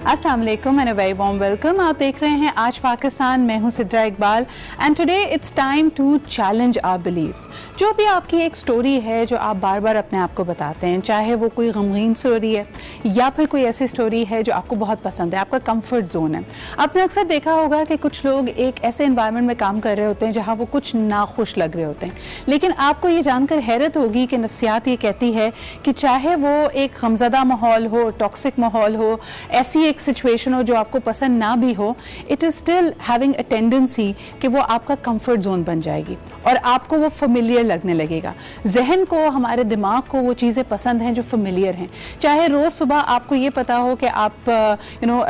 अस्सलाम वालेकुम and a very warm welcome. आप देख रहे हैं आज पाकिस्तान, मैं हूं Sidra Iqbal and today it's time to challenge our beliefs. जो भी आपकी एक स्टोरी है जो आप बार बार अपने आप को बताते हैं, चाहे वो कोई गमगीन स्टोरी है या फिर कोई ऐसी स्टोरी है जो आपको बहुत पसंद है, आपका कंफर्ट जोन है। आपने अक्सर देखा होगा कि कुछ लोग एक ऐसे एनवायरनमेंट में काम कर रहे होते हैं जहाँ वो कुछ नाखुश लग रहे होते हैं, लेकिन आपको ये जानकर हैरत होगी कि नफ्सियात ये कहती है कि चाहे वो एक गमज़दा माहौल हो, टॉक्सिक माहौल हो, ऐसी एक सिचुएशन हो जो आपको पसंद ना भी हो, it is still having a tendency कि वो आपका कंफर्ट जोन बन जाएगी और आपको वो फेमिलियर लगने लगेगा। जहन को, हमारे दिमाग को वो चीज़ें पसंद हैं जो फेमिलियर हैं। चाहे रोज़ सुबह आपको ये पता हो कि आप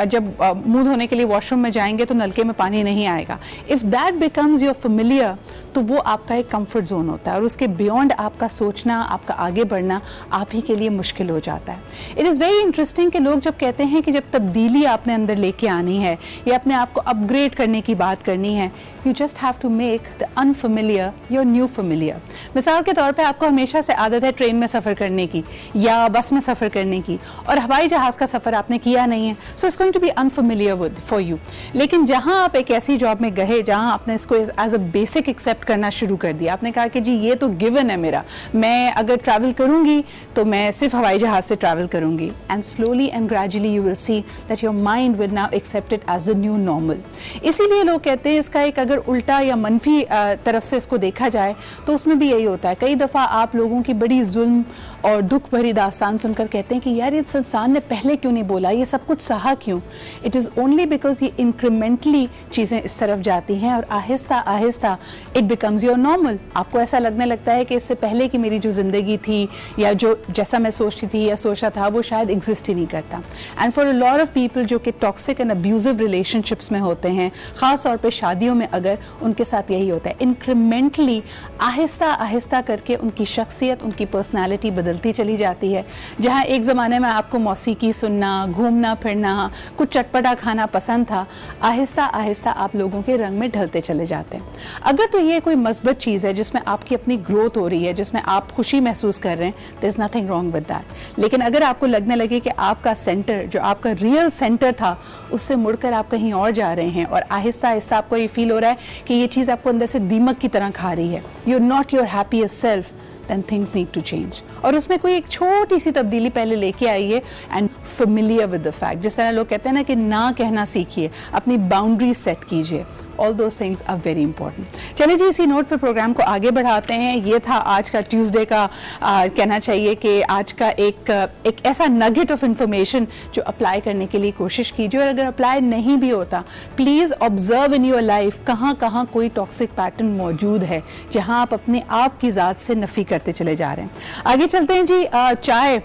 जब मुंह धोने के लिए वॉशरूम में जाएंगे तो नलके में पानी नहीं आएगा, if that becomes your familiar तो वो आपका एक कंफर्ट जोन होता है और उसके बियॉन्ड आपका सोचना, आपका आगे बढ़ना आप ही के लिए मुश्किल हो जाता है। इट इज़ वेरी इंटरेस्टिंग कि लोग जब कहते हैं कि जब तब्दीली आपने अंदर लेके आनी है या अपने आप को अपग्रेड करने की बात करनी है, you just have to make the unfamiliar your new familiar. मिसाल के तौर पे आपको हमेशा से आदत है ट्रेन में सफ़र करने की या बस में सफ़र करने की और हवाई जहाज़ का सफ़र आपने किया नहीं है, so it's going to be unfamiliar with for you. लेकिन जहाँ आप एक ऐसी जॉब में गए जहाँ आपने इसको एज अ बेसिक एक्सेप्ट करना शुरू कर दिया, आपने कहा कि जी ये तो गिवन है मेरा, मैं अगर ट्रैवल करूँगी तो मैं सिर्फ हवाई जहाज़ से ट्रैवल करूँगी, and slowly and gradually you will see that your mind will now accept it as a new normal. इसीलिए लोग कहते हैं इसका एक अगर उल्टा या मनफी तरफ से इसको देखा जाए तो उसमें भी यही होता है। कई दफ़ा आप लोगों की बड़ी जुल्म और दुख भरी दास्तान सुनकर कहते हैं कि यार इस इंसान ने पहले क्यों नहीं बोला, ये सब कुछ सहा क्यों। इट इज़ ओनली बिकॉज ये इंक्रीमेंटली चीज़ें इस तरफ जाती हैं और Aahista Aahista it becomes your normal. आपको ऐसा लगने लगता है कि इससे पहले की मेरी जो ज़िंदगी थी या जो जैसा मैं सोचती थी या सोचा था वो शायद एग्जिस्ट ही नहीं करता। And for a lot of people जो कि टॉक्सिक एंड अब्यूजिव रिलेशनशिप्स में होते हैं, ख़ास तौर पे शादियों में, अगर उनके साथ यही होता है, इंक्रीमेंटली आहिस्ता आहिस्ता करके उनकी शख्सियत, उनकी पर्सनैलिटी बदलती चली जाती है। जहाँ एक ज़माने में आपको मौसीकी सुनना, घूमना फिरना, कुछ चटपटा खाना पसंद था, आहिस्ता आहिस्ता आप लोगों के रंग में ढलते चले जाते हैं। अगर तो ये कोई मस्बत चीज़ है जिसमें आपकी अपनी ग्रोथ हो रही है, जिसमें आप खुशी महसूस कर रहे हैं, there is nothing wrong with that. लेकिन अगर आपको लगने लगे कि आपका सेंटर, जो आपका रियल सेंटर था, उससे मुड़कर आप कहीं और जा रहे हैं और आहिस्ता आहिस्ता आपको ये फील हो रहा है कि ये चीज़ आपको अंदर से दीमक की तरह खा रही है, you are not your happiest self, then things need to change। और उसमें कोई एक छोटी सी तब्दीली पहले लेके आइए and familiar with the fact। जिस तरह लोग कहते हैं ना कि ना कहना सीखिए, अपनी बाउंड्री सेट कीजिए। All those things are very important। चलिए जी, इसी नोट पर प्रोग्राम को आगे बढ़ाते हैं। ये था आज का ट्यूसडे का कहना चाहिए कि आज का एक ऐसा नगेट ऑफ इंफॉर्मेशन जो अप्लाई करने के लिए कोशिश कीजिए, और अगर अप्लाई नहीं भी होता, please observe in your life कहाँ कहाँ कोई टॉक्सिक पैटर्न मौजूद है जहाँ आप अपने आप की ज़ात से नफ़ी करते चले जा रहे हैं। आगे चलते हैं जी। चाय,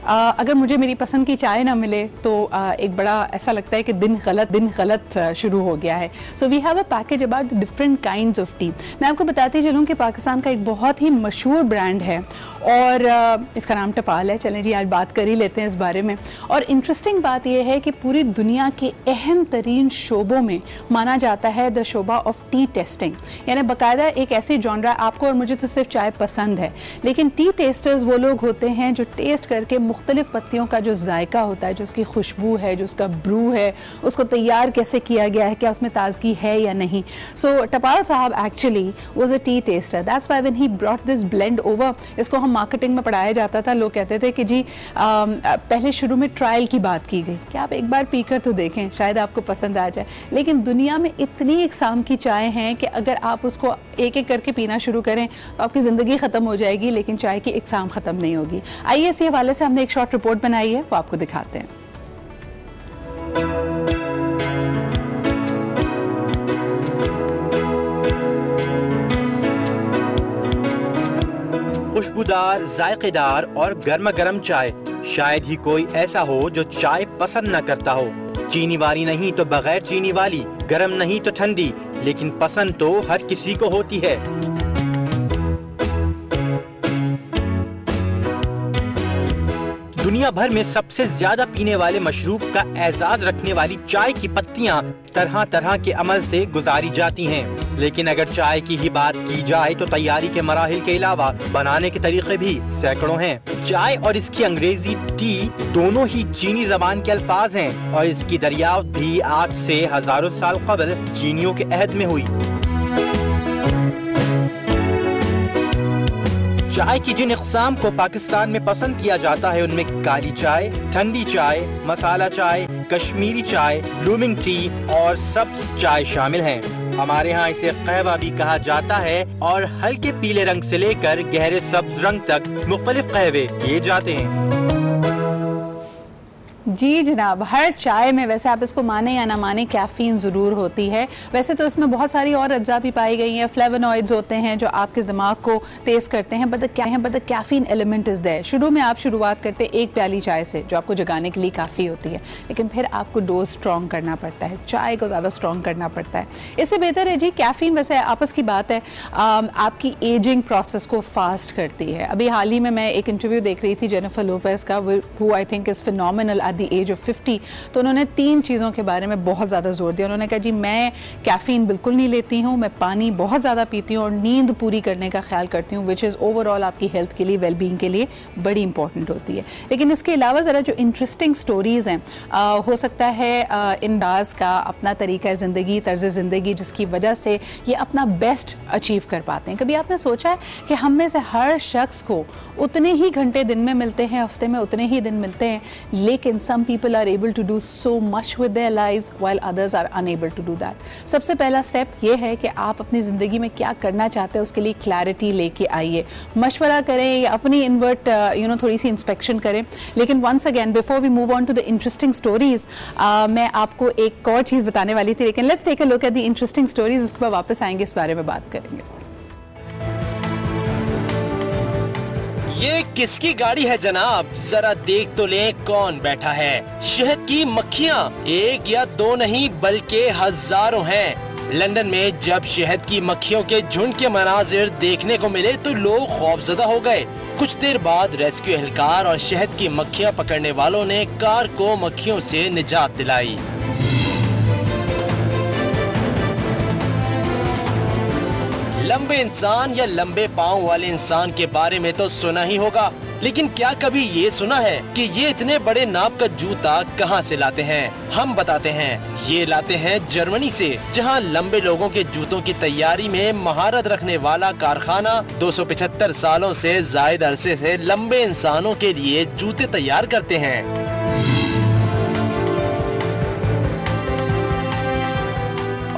अगर मुझे मेरी पसंद की चाय ना मिले तो एक बड़ा ऐसा लगता है कि दिन गलत शुरू हो गया है। So we have a package about different kinds of tea. मैं आपको बताती चलूँ कि पाकिस्तान का एक बहुत ही मशहूर ब्रांड है और इसका नाम टपाल है। चलें जी, आज बात कर ही लेते हैं इस बारे में। और इंटरेस्टिंग बात यह है कि पूरी दुनिया के अहम तरीन शोबों में माना जाता है the Shobha of T testing, यानी बाकायदा एक ऐसी जॉनरा, आपको और मुझे तो सिर्फ चाय पसंद है, लेकिन टी टेस्टर्स वो लोग होते हैं जो टेस्ट करके मुख्तलिफ पत्तियों का जो जायका होता है, जो उसकी खुशबू है, जो उसका ब्रू है, उसको तैयार कैसे किया गया है, क्या उसमें ताजगी है या नहीं। सो टपाल साहब actually was a T tester, that's why when he brought this blend over, इसको हम मार्केटिंग में पढ़ाया जाता था, लोग कहते थे कि जी पहले शुरू में ट्रायल की बात की गई कि आप एक बार पीकर तो देखें, शायद आपको पसंद आ जाए। लेकिन दुनिया में इतनी इकसाम की चाय हैं कि अगर आप उसको एक एक करके पीना शुरू करें तो आपकी ज़िंदगी ख़त्म हो जाएगी, लेकिन चाय की इकसाम ख़त्म नहीं होगी। आइए इसी हवाले से हमने एक शॉर्ट रिपोर्ट बनाई है, वो आपको दिखाते हैं। खुशबूदार, जायकेदार और गर्मा गर्म चाय, शायद ही कोई ऐसा हो जो चाय पसंद न करता हो। चीनी वाली नहीं तो बगैर चीनी वाली, गर्म नहीं तो ठंडी, लेकिन पसंद तो हर किसी को होती है। दुनिया भर में सबसे ज्यादा पीने वाले मशरूब का एजाज रखने वाली चाय की पत्तियां तरह तरह के अमल से गुजारी जाती हैं। लेकिन अगर चाय की ही बात की जाए तो तैयारी के मराहिल के अलावा बनाने के तरीके भी सैकड़ों हैं। चाय और इसकी अंग्रेजी टी दोनों ही चीनी जबान के अल्फाज हैं और इसकी दरियाफ्त भी आज से हजारों साल कबल चीनियों के अहद में हुई। चाय की जिन इक़साम को पाकिस्तान में पसंद किया जाता है उनमें काली चाय, ठंडी चाय, मसाला चाय, कश्मीरी चाय, ब्लूमिंग टी और सब्ज चाय शामिल हैं। हमारे यहाँ इसे कहवा भी कहा जाता है और हल्के पीले रंग से लेकर गहरे सब्ज रंग तक मुख्तलिफ कहवे किए जाते हैं। जी जनाब, हर चाय में, वैसे आप इसको माने या ना माने, कैफ़ीन ज़रूर होती है। वैसे तो इसमें बहुत सारी और अज्जा भी पाई गई हैं, फ्लेवोनॉइड्स होते हैं जो आपके दिमाग को तेज़ करते हैं, but the caffeine element is there. शुरू में आप शुरुआत करते हैं एक प्याली चाय से जो आपको जगाने के लिए काफ़ी होती है, लेकिन फिर आपको डोज स्ट्रॉन्ग करना पड़ता है, चाय को ज़्यादा स्ट्रॉन्ग करना पड़ता है। इससे बेहतर है जी कैफ़ीन, वैसे आपस की बात है, आपकी एजिंग प्रोसेस को फास्ट करती है। अभी हाल ही में मैं एक इंटरव्यू देख रही थी जेनिफर लोपेज का, who I think is phenomenal at the age of 50। तो उन्होंने 3 चीज़ों के बारे में बहुत ज़्यादा जोर दिया। उन्होंने कहा जी मैं कैफ़ीन बिल्कुल नहीं लेती हूँ, मैं पानी बहुत ज़्यादा पीती हूँ और नींद पूरी करने का ख्याल करती हूँ, विच इज़ ओवरऑल आपकी हेल्थ के लिए, वेलबींग के लिए बड़ी इंपॉर्टेंट होती है। लेकिन इसके अलावा ज़रा जो इंटरेस्टिंग स्टोरीज़ हैं, हो सकता है इंदाज़ का अपना तरीका ज़िंदगी, तर्ज़ ज़िंदगी, जिसकी वजह से ये अपना बेस्ट अचीव कर पाते हैं। कभी आपने सोचा है कि हम में से हर शख्स को उतने ही घंटे दिन में मिलते हैं, हफ्ते में उतने ही दिन मिलते हैं, लेकिन some people are able to do so much with their lives while others are unable to do that। सबसे पहला स्टेप ये है कि आप अपनी ज़िंदगी में क्या करना चाहते हैं उसके लिए क्लैरिटी लेके आइए, मशवरा करें या अपनी इन्वर्ट थोड़ी सी इंस्पेक्शन करें। लेकिन once again before we move on to the interesting stories, मैं आपको एक और चीज़ बताने वाली थी, लेकिन let's take a look at the interesting stories. उसके बाद वापस आएंगे, इस बारे में बात करेंगे। ये किसकी गाड़ी है जनाब, जरा देख तो लें कौन बैठा है। शहद की मक्खियाँ एक या 2 नहीं बल्कि हजारों हैं। लंदन में जब शहद की मक्खियों के झुंड के मनाजिर देखने को मिले तो लोग खौफजदा हो गए। कुछ देर बाद रेस्क्यू एहलकार और शहद की मक्खियाँ पकड़ने वालों ने कार को मक्खियों से निजात दिलाई। लंबे इंसान या लंबे पाँव वाले इंसान के बारे में तो सुना ही होगा, लेकिन क्या कभी ये सुना है कि ये इतने बड़े नाप का जूता कहाँ से लाते हैं? हम बताते हैं। ये लाते हैं जर्मनी से, जहाँ लंबे लोगों के जूतों की तैयारी में महारत रखने वाला कारखाना 275 सालों से जायद अरसे से लंबे इंसानों के लिए जूते तैयार करते हैं।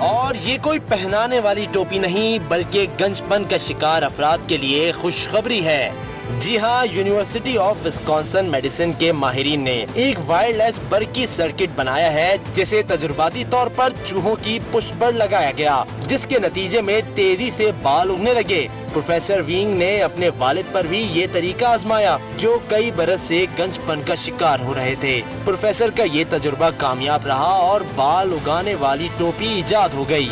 और ये कोई पहनाने वाली टोपी नहीं बल्कि गंजपन का शिकार अफराद के लिए खुशखबरी है। जी हाँ, यूनिवर्सिटी ऑफ विस्कॉन्सिन मेडिसिन के माहिरीन ने एक वायरलेस बरकी सर्किट बनाया है जिसे तजुर्बाती तौर पर चूहों की पुष्ट पर लगाया गया, जिसके नतीजे में तेजी से बाल उगने लगे। प्रोफेसर विंग ने अपने वालिद पर भी ये तरीका आजमाया, जो कई बरस से गंजपन का शिकार हो रहे थे। प्रोफेसर का ये तजुर्बा कामयाब रहा और बाल उगाने वाली टोपी इजाद हो गई।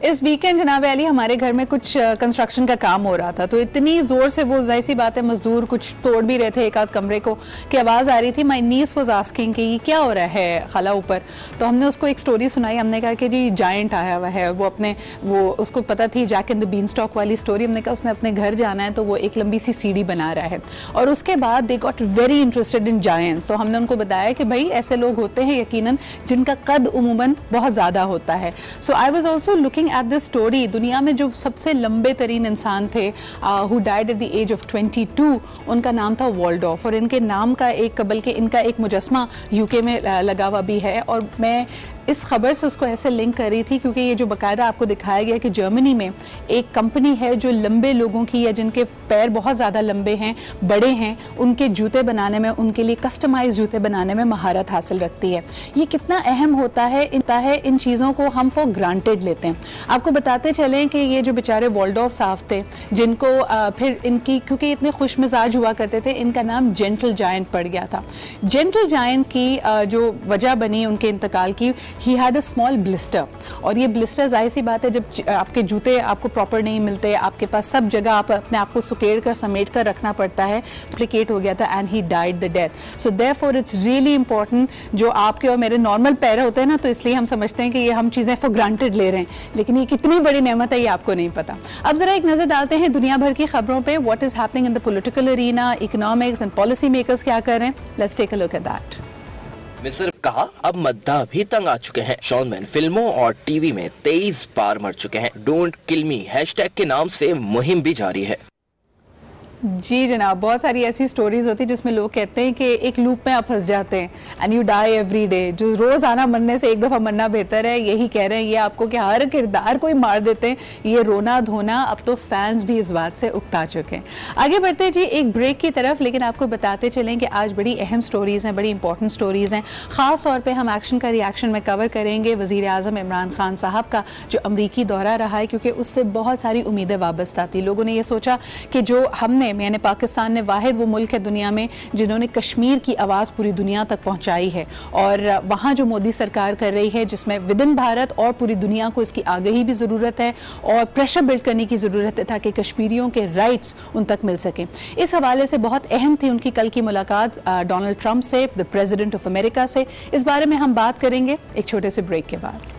इस वीकेंड जनाब अली हमारे घर में कुछ कंस्ट्रक्शन का काम हो रहा था, तो इतनी ज़ोर से, वो जाहिर सी बात है मजदूर कुछ तोड़ भी रहे थे एक आध कमरे को, कि आवाज़ आ रही थी। माई नीस वाज आस्किंग कि ये क्या हो रहा है खाला ऊपर। तो हमने उसको एक स्टोरी सुनाई। हमने कहा कि जी जायंट आया हुआ है, वो उसको पता थी Jack and the beanstalk वाली स्टोरी। हमने कहा उसने अपने घर जाना है तो वो एक लंबी सी सीढ़ी बना रहा है। और उसके बाद they got very interested in giants. तो हमने उनको बताया कि भाई ऐसे लोग होते हैं यकीनन जिनका कद उमूमन बहुत ज़्यादा होता है। So I was also looking at this story. दुनिया में जो सबसे लंबे तरीन इंसान थे who died at the age of 22, उनका नाम था वॉल्डॉफ। और इनके नाम का बल्कि इनका एक मुजस्मा यूके में लगा हुआ भी है। और मैं इस खबर से उसको ऐसे लिंक कर रही थी क्योंकि ये जो बाकायदा आपको दिखाया गया कि जर्मनी में एक कंपनी है जो लंबे लोगों की, या जिनके पैर बहुत ज़्यादा लंबे हैं, बड़े हैं, उनके जूते बनाने में, उनके लिए कस्टमाइज जूते बनाने में महारत हासिल रखती है। ये कितना अहम होता है इन चीज़ों को हम फॉर ग्रांटेड लेते हैं। आपको बताते चलें कि ये जो बेचारे वॉल्डॉफ साहब थे, जिनको फिर इनकी, क्योंकि इतने खुश मिजाज हुआ करते थे, इनका नाम जेंटल जायंट पड़ गया था। जेंटल जायंट की जो वजह बनी उनके इंतकाल की, he had a small blister, और ये ब्लिस्टर जाहिर सी बात है जब आपके जूते आपको प्रॉपर नहीं मिलते, आपके पास सब जगह आप अपने आप को सुकेड़ कर समेट कर रखना पड़ता है, कॉम्प्लिकेट हो गया था and he died the death. So therefore it's really important, जो आपके और मेरे नॉर्मल पैर होते हैं ना, तो इसलिए हम समझते हैं कि ये हम चीज़ें फॉर ग्रांटेड ले रहे हैं, लेकिन ये कितनी बड़ी नेमत है ये आपको नहीं पता। अब जरा एक नज़र डालते हैं दुनिया भर की खबरों पे, what is happening in the political arena, economics and policy makers क्या कर रहे हैं। Let's take a look at that. मिस्र कहा अब मद्दा भी तंग आ चुके हैं। शॉन मेन फिल्मों और टीवी में 23 बार मर चुके हैं। डोंट किल मी हैशटैग के नाम से मुहिम भी जारी है। जी जनाब, बहुत सारी ऐसी स्टोरीज होती है जिसमें लोग कहते हैं कि एक लूप में आप फंस जाते हैं and you die every day, जो रोज आना मरने से एक दफ़ा मरना बेहतर है। यही कह रहे हैं ये आपको कि हर किरदार कोई मार देते हैं, ये रोना धोना अब तो फैंस भी इस बात से उकता चुके हैं। आगे बढ़ते हैं जी एक ब्रेक की तरफ, लेकिन आपको बताते चलें कि आज बड़ी अहम स्टोरीज़ हैं, बड़ी इंपॉर्टेंट स्टोरीज़ हैं। ख़ास तौर पर हम एक्शन का रिएक्शन में कवर करेंगे वज़ीर आज़म इमरान खान साहब का जो अमरीकी दौरा रहा है, क्योंकि उससे बहुत सारी उम्मीदें वाबस्ता थी। लोगों ने ये सोचा कि जो हमने यानी पाकिस्तान ने वाहिद वो मुल्क है दुनिया में जिन्होंने कश्मीर की आवाज़ पूरी दुनिया तक पहुंचाई है, और वहाँ जो मोदी सरकार कर रही है जिसमें विद इन भारत और पूरी दुनिया को इसकी आगाही भी ज़रूरत है और प्रेशर बिल्ड करने की ज़रूरत है ताकि कश्मीरियों के राइट्स उन तक मिल सकें। इस हवाले से बहुत अहम थी उनकी कल की मुलाकात डोनाल्ड ट्रंप से, द प्रेसिडेंट ऑफ अमेरिका से। इस बारे में हम बात करेंगे एक छोटे से ब्रेक के बाद।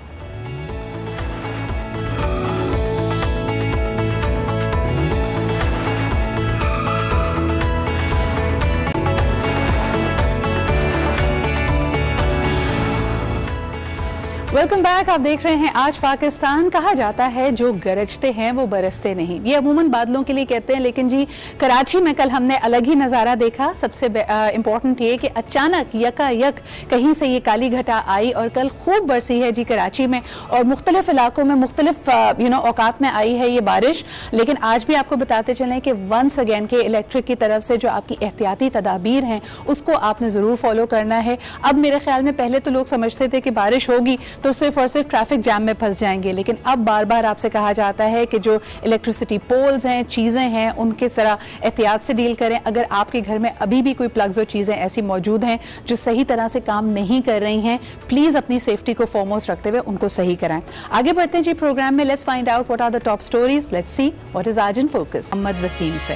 Welcome back. आप देख रहे हैं आज पाकिस्तान। कहा जाता है जो गरजते हैं वो बरसते नहीं, ये अमूमन बादलों के लिए कहते हैं, लेकिन जी कराची में कल हमने अलग ही नज़ारा देखा। सबसे इम्पॉर्टेंट ये कि अचानक यकायक कहीं से ये काली घटा आई और कल खूब बरसी है जी कराची में, और मुख्तलिफ इलाकों में मुख्तलिफ औकात में आई है ये बारिश। लेकिन आज भी आपको बताते चलें कि वंस अगेन के इलेक्ट्रिक की तरफ से जो आपकी एहतियाती तदाबीर हैं उसको आपने ज़रूर फॉलो करना है। अब मेरे ख्याल में पहले तो लोग समझते थे कि बारिश होगी तो सिर्फ और सिर्फ ट्रैफिक जैम में फंस जाएंगे, लेकिन अब बार बार आपसे कहा जाता है कि जो इलेक्ट्रिसिटी पोल्स हैं, चीज़ें हैं, उनके तरह एहतियात से डील करें। अगर आपके घर में अभी भी कोई प्लग्स और चीज़ें ऐसी मौजूद हैं जो सही तरह से काम नहीं कर रही हैं, प्लीज़ अपनी सेफ्टी को फॉरमोस्ट रखते हुए उनको सही कराएं। आगे बढ़ते हैं जी प्रोग्राम में। Let's find out what are the top stories. Let's see what is आज इन फोकस। मोहम्मद वसीम से।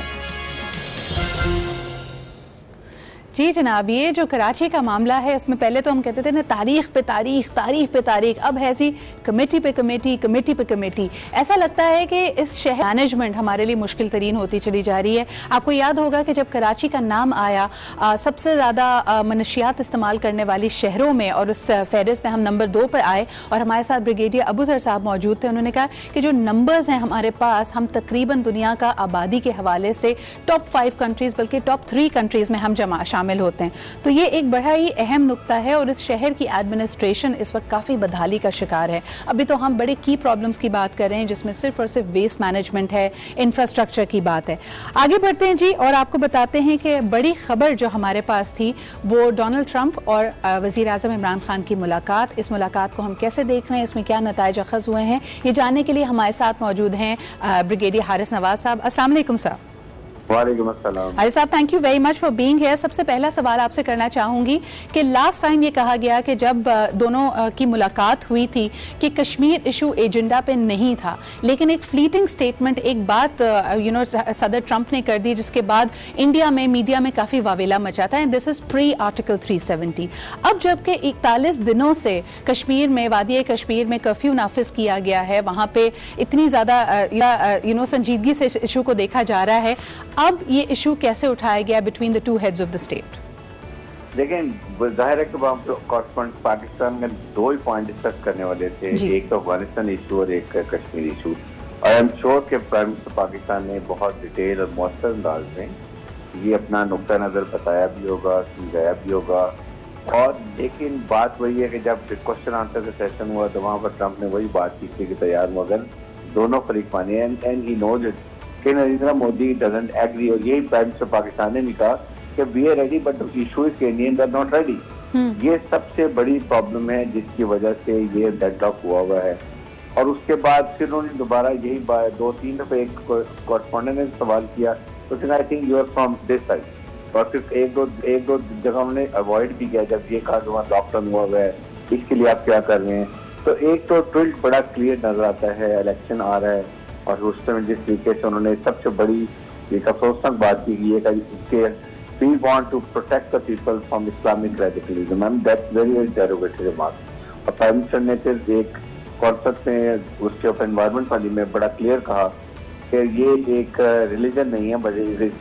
जी जनाब, ये जो कराची का मामला है इसमें पहले तो हम कहते थे ना तारीख पे तारीख, तारीख पे तारीख, अब है जी कमेटी पे कमेटी, कमेटी पे कमेटी। ऐसा लगता है कि इस शहर मैनेजमेंट हमारे लिए मुश्किल तरीन होती चली जा रही है। आपको याद होगा कि जब कराची का नाम आया सबसे ज़्यादा मनशियात इस्तेमाल करने वाली शहरों में, और उस फहरिस्त में हम नंबर 2 पर आए, और हमारे साथ ब्रिगेडियर अबू ज़र साहब मौजूद थे। उन्होंने कहा कि जो नंबर्स हैं हमारे पास, हम तकरीबन दुनिया का आबादी के हवाले से टॉप 5 कंट्रीज़ बल्कि टॉप 3 कंट्रीज़ में हम शामिल होते हैं। तो ये एक बड़ा ही अहम नुक्ता है, और इस शहर की एडमिनिस्ट्रेशन इस वक्त काफ़ी बदहाली का शिकार है। अभी तो हम बड़े की प्रॉब्लम्स की बात कर रहे हैं जिसमें सिर्फ और सिर्फ वेस्ट मैनेजमेंट है, इंफ्रास्ट्रक्चर की बात है। आगे बढ़ते हैं जी और आपको बताते हैं कि बड़ी खबर जो हमारे पास थी वो डोनाल्ड ट्रंप और वज़ीर आज़म इमरान खान की मुलाकात। इस मुलाकात को हम कैसे देख रहे हैं, इसमें क्या नताइज अखज़ हुए हैं, ये जानने के लिए हमारे साथ मौजूद हैं ब्रिगेडियर हारिस नवाज साहब। अस्सलाम वालेकुम साहब। हारिस साहब, thank you very much for being here. सबसे पहला सवाल आपसे करना चाहूँगी कि लास्ट टाइम ये कहा गया कि जब दोनों की मुलाकात हुई थी कि कश्मीर इशू एजेंडा पे नहीं था, लेकिन एक फ्लीटिंग स्टेटमेंट, एक बात सदर ट्रंप ने कर दी जिसके बाद इंडिया में मीडिया में काफ़ी वावेला मचा था, and this is pre article 370। अब जबकि 41 दिनों से कश्मीर में, वादी कश्मीर में कर्फ्यू नाफिज किया गया है, वहाँ पे इतनी ज़्यादा संजीदगी से इशू को देखा जा रहा है, अब ये इशू कैसे उठाया गया between the two heads of the state? देखें, जाहिर है कि कॉरस्पॉन्डेंट पाकिस्तान में 2 ही पॉइंट डिस्कस करने वाले थे, एक तो अफगानिस्तान इशू और एक कश्मीर इशू। और आई एम श्योर कि प्राइम मिनिस्टर पाकिस्तान ने बहुत डिटेल और मौसर अंदाज में ये अपना नुक्ता नज़र बताया भी होगा, समझाया भी होगा। और लेकिन बात वही है कि जब क्वेश्चन आंसर का सेशन हुआ तो वहाँ पर ट्रंप ने वही बात की थी कि तैयार मगर दोनों फरीक माने, एंड ही नोज इट कि नरेंद्र मोदी डजंट एग्री। और यही प्राइम मिनिस्टर पाकिस्तान ने भी कहा कि we are ready but the issue is Indians are not ready. ये सबसे बड़ी प्रॉब्लम है जिसकी वजह से ये डेडलॉक हुआ है। और उसके बाद फिर उन्होंने दोबारा यही 2-3 दफे एक कॉरस्पॉन्डेंट ने सवाल किया तो I think you are from this side. और फिर एक दो जगह उन्होंने अवॉइड भी किया जब ये कहा कि वहाँ लॉकडाउन हुआ है, इसके लिए आप क्या कर रहे हैं। तो एक तो ट्विल्ट बड़ा क्लियर नजर आता है, इलेक्शन आ रहा है और उसमें जिस तरीके से उन्होंने सबसे बड़ी एक अफसोसनाक बात की है कि we want to protect the people from Islamic radicalism, and that's very very derogatory remark. और प्राइम मिनिस्टर ने फिर एक कॉन्फ्रेंस में उसके ऊपर एनवायरमेंट वाली में बड़ा क्लियर कहा कि ये एक रिलीजन नहीं है, बट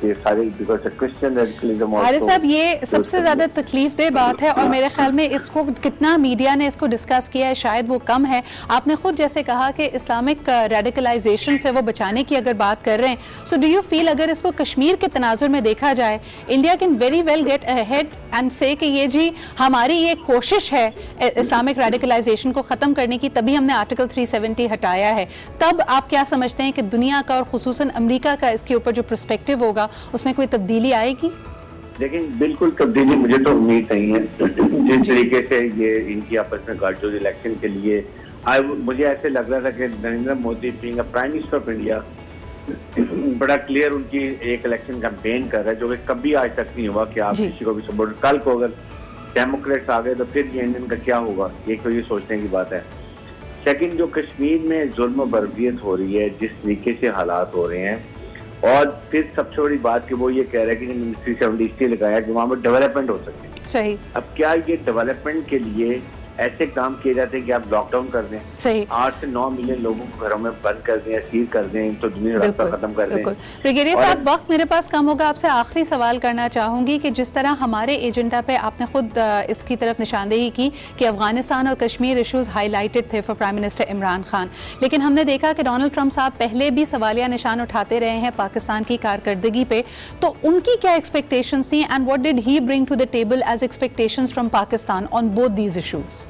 ये सारे बिकॉज़ क्रिश्चियन रेडिकलिज्म। अरे साहब, ये सबसे ज्यादा तकलीफ दह बात है और मेरे ख्याल में इसको कितना मीडिया ने इसको डिस्कस किया है शायद वो कम है। आपने खुद जैसे कहा कि इस्लामिक रेडिकलाइजेशन से वो बचाने की अगर बात कर रहे हैं, सो डू यू फील अगर इसको कश्मीर के तनाजुर में देखा जाए, India can very well get ahead and से कि ये जी हमारी ये कोशिश है इस्लामिक रेडिकलाइजेशन को ख़त्म करने की, तभी हमने आर्टिकल 370 हटाया है। तब आप क्या समझते हैं कि दुनिया का और खुसूसन अमेरिका का इसके ऊपर जो पर्सपेक्टिव होगा उसमें कोई तब्दीली आएगी? लेकिन बिल्कुल तब्दीली मुझे तो उम्मीद नहीं है। जिस तरीके से ये इनकी आपस में गार्ड इलेक्शन के लिए मुझे ऐसे लग रहा था कि Narendra Modi being a prime minister of India बड़ा क्लियर उनकी एक इलेक्शन कैंपेन कर रहा है, जो कि कभी आज तक नहीं हुआ कि आप किसी को भी सपोर्ट। कल को अगर डेमोक्रेट्स आ गए तो फिर ये इंडियन का क्या होगा, एक तो ये सोचने की बात है। सेकंड, जो कश्मीर में जुल्म बर्बरियत हो रही है, जिस तरीके से हालात हो रहे हैं, और फिर सबसे बड़ी बात कि वो ये कह रहा है कि मिनिस्ट्री 70 इसलिए लगाया कि वहाँ पर डेवलपमेंट हो सके। सही। अब क्या ये डेवलपमेंट के लिए ऐसे काम किए जाते हैं कि आप लॉकडाउन कर दें, सही, 8 से 9 मिलियन लोगों को घरों में बंद कर दें, सील कर दें, तो दुनिया रास्ता खत्म कर दें। ब्रिगेडियर साहब, वक्त मेरे पास कम होगा, आपसे आखिरी सवाल करना चाहूंगी कि जिस तरह हमारे एजेंडा पे आपने खुद इसकी तरफ निशानदेही की कि अफगानिस्तान और कश्मीर इशूज हाईलाइटेड थे for prime minister Imran Khan, लेकिन हमने देखा कि डोनाल्ड ट्रंप साहब पहले भी सवालिया निशान उठाते रहे हैं पाकिस्तान की कारकर्दगी पे, तो उनकी क्या एक्सपेक्टेशंस थी and what did he bring to the table as expectations from Pakistan on both these issues?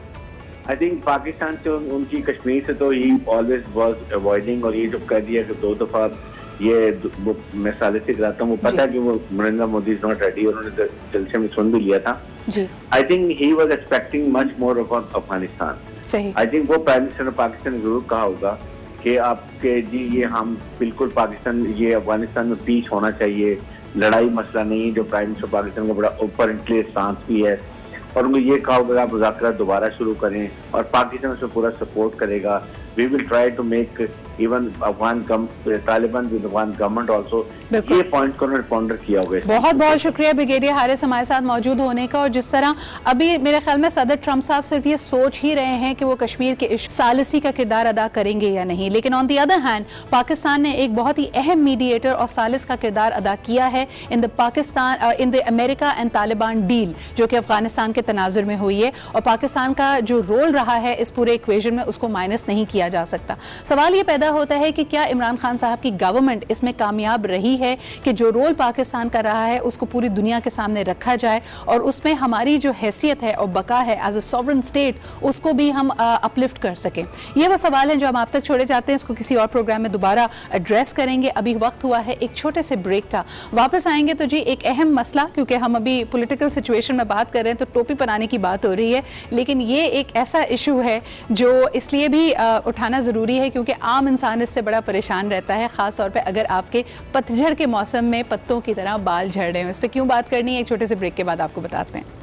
I think Pakistan से उनकी कश्मीर से तो ही ऑलवेज वाज अवॉइडिंग, और ये जो कह दिया कि 2 दफा ये मैं साले से कराता हूँ, वो पता है कि वो Narendra Modi is not ready, और उन्होंने जलसे में सुन भी लिया था। I think he was expecting much more of Afghanistan. I think वो प्राइम मिनिस्टर ने पाकिस्तान ने जरूर कहा होगा कि आपके जी ये हम बिल्कुल पाकिस्तान, ये अफगानिस्तान में पीस होना चाहिए, लड़ाई मसला नहीं, जो प्राइम मिनिस्टर पाकिस्तान का बड़ा ऊपर क्लियर स्टांस भी है, और उनको ये कहा होगा आप मुज़ाकरात दोबारा शुरू करें, और पाकिस्तान उसको पूरा सपोर्ट करेगा। We will try to make even Taliban with Afghan government also, ये पॉइंट को उन्होंने पॉन्डर किया हुआ है। बहुत बहुत शुक्रिया ब्रिगेडियर हारिस हमारे साथ मौजूद होने का। और जिस तरह अभी मेरे ख्याल में सदर ट्रंप साहब सिर्फ ये सोच ही रहे हैं कि वो कश्मीर के सालिसी का किरदार अदा करेंगे या नहीं, लेकिन on the other hand Pakistan ने एक बहुत ही अहम मीडिएटर और सालिस का किरदार अदा किया है in the America and Taliban deal, जो कि अफगानिस्तान के तनाजुर में हुई है, और पाकिस्तान का जो रोल रहा है इस पूरे इक्वेशन में उसको माइनस नहीं किया जा सकता। सवाल ये पैदा होता है कि क्या इमरान खान साहब की गवर्नमेंट इसमें कामयाब रही है कि जो रोल पाकिस्तान का रहा है उसको पूरी दुनिया के सामने रखा जाए, और उसमें हमारी जो हैसियत है और बका है एज अ सॉवरेन स्टेट उसको भी हम अपलिफ्ट कर सकें? ये वो सवाल है जो हम आप तक छोड़े जाते हैं, इसको किसी और प्रोग्राम में दोबारा एड्रेस करेंगे। अभी वक्त हुआ है एक छोटे से ब्रेक का, वापस आएंगे तो जी एक अहम मसला, क्योंकि हम अभी पॉलिटिकल सिचुएशन में बात कर रहे हैं तो टोपी पहनाने की बात हो रही है, लेकिन ये एक ऐसा इशू है जो इसलिए भी उठाना ज़रूरी है क्योंकि आम इंसान इससे बड़ा परेशान रहता है, ख़ास तौर पे अगर आपके पतझड़ के मौसम में पत्तों की तरह बाल झड़ रहे हो। इस पर क्यों बात करनी है, एक छोटे से ब्रेक के बाद आपको बताते हैं।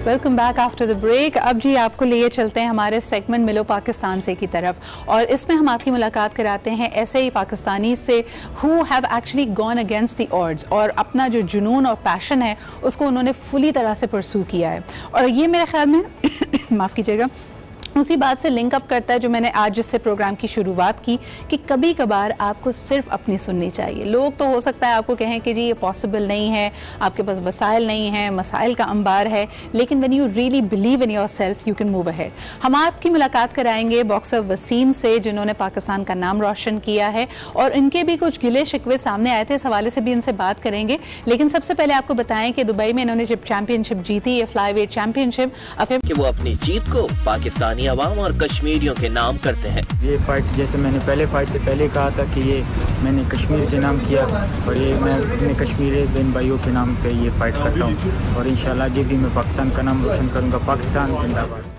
Welcome back after the break. अब जी आपको लिए चलते हैं हमारे सेगमेंट मिलो पाकिस्तान से की तरफ, और इसमें हम आपकी मुलाकात कराते हैं ऐसे ही पाकिस्तानी से who have actually gone against the odds, और अपना जो जुनून और पैशन है उसको उन्होंने फुली तरह से परसू किया है। और ये मेरे ख्याल में माफ़ कीजिएगा, उसी बात से लिंक अप करता है जो मैंने आज जिससे प्रोग्राम की शुरुआत की कि कभी कभार आपको सिर्फ अपनी सुननी चाहिए। लोग तो हो सकता है आपको कहें कि जी ये पॉसिबल नहीं है, आपके पास वसाइल नहीं है, मसाइल का अंबार है, लेकिन when you really believe in yourself you can move ahead. हम आपकी मुलाकात कराएंगे बॉक्सर वसीम से, जिन्होंने पाकिस्तान का नाम रोशन किया है, और इनके भी कुछ गिले शिकवे सामने आए थे, इस हवाले से भी इनसे बात करेंगे। लेकिन सबसे पहले आपको बताएं कि दुबई में इन्होंने जब चैंपियनशिप जीती, ये फ्लाईवेट चैंपियनशिप, कि वो अपनी जीत को पाकिस्तानी अवाम और कश्मीरियों के नाम करते हैं। ये फाइट जैसे मैंने पहले फाइट से पहले कहा था कि ये मैंने कश्मीर के नाम किया और ये मैं अपने कश्मीरी बहन भाइयों के नाम पे ये फाइट करता हूँ और इंशाल्लाह आगे भी मैं पाकिस्तान का नाम रोशन करूँगा। पाकिस्तान जिंदाबाद।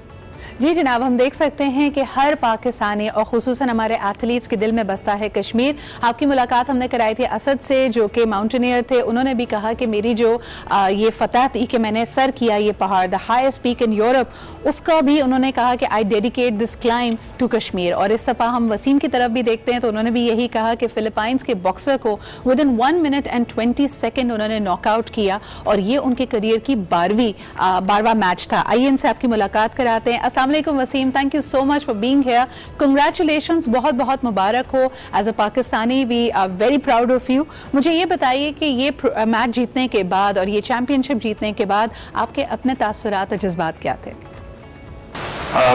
जी जनाब, हम देख सकते हैं कि हर पाकिस्तानी और खुसूसन हमारे एथलीट्स के दिल में बसता है कश्मीर। आपकी मुलाकात हमने कराई थी असद से, जो कि माउंटेनियर थे। उन्होंने भी कहा कि मेरी जो ये फतह थी कि मैंने सर किया ये पहाड़, the highest peak in Europe, उसका भी उन्होंने कहा कि I dedicate this climb to Kashmir. और इस दफ़ा हम वसीम की तरफ भी देखते हैं तो उन्होंने भी यही कहा कि फ़िलिपाइंस के बॉक्सर को with in 1 minute and 20 second उन्होंने नॉकआउट किया और ये उनके करियर की 12वां मैच था। आइए इनसे आपकी मुलाकात कराते हैं। अस्सलाम वालेकुम Waseem, thank you so much for being here. Congratulations, बहुत बहुत मुबारक हो। As a Pakistani we are very proud of you. मुझे ये बताइए कि ये मैच जीतने के बाद और ये चैंपियनशिप जीतने के बाद आपके अपने तासुरात और जज्बात क्या थे?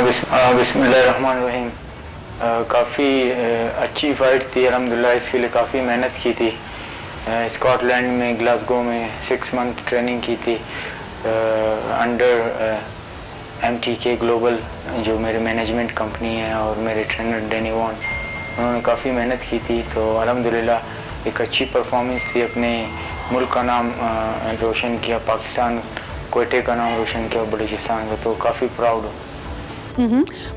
बिस्मिल्लाहिर्रहमानिर्रहीम। काफ़ी अच्छी फ़ाइट थी अल्हम्दुलिल्लाह। इसके लिए काफ़ी मेहनत की थी। स्कॉटलैंड में ग्लासगो में 6 मंथ ट्रेनिंग की थी अंडर MTK ग्लोबल, जो मेरे मैनेजमेंट कंपनी है, और मेरे ट्रेनर डैनी वॉन, उन्होंने काफ़ी मेहनत की थी। तो अल्हम्दुलिल्लाह एक अच्छी परफॉर्मेंस थी। अपने मुल्क का नाम रोशन किया, पाकिस्तान कोयटे का नाम रोशन किया, बलूचिस्तान का। तो काफ़ी प्राउड हूँ।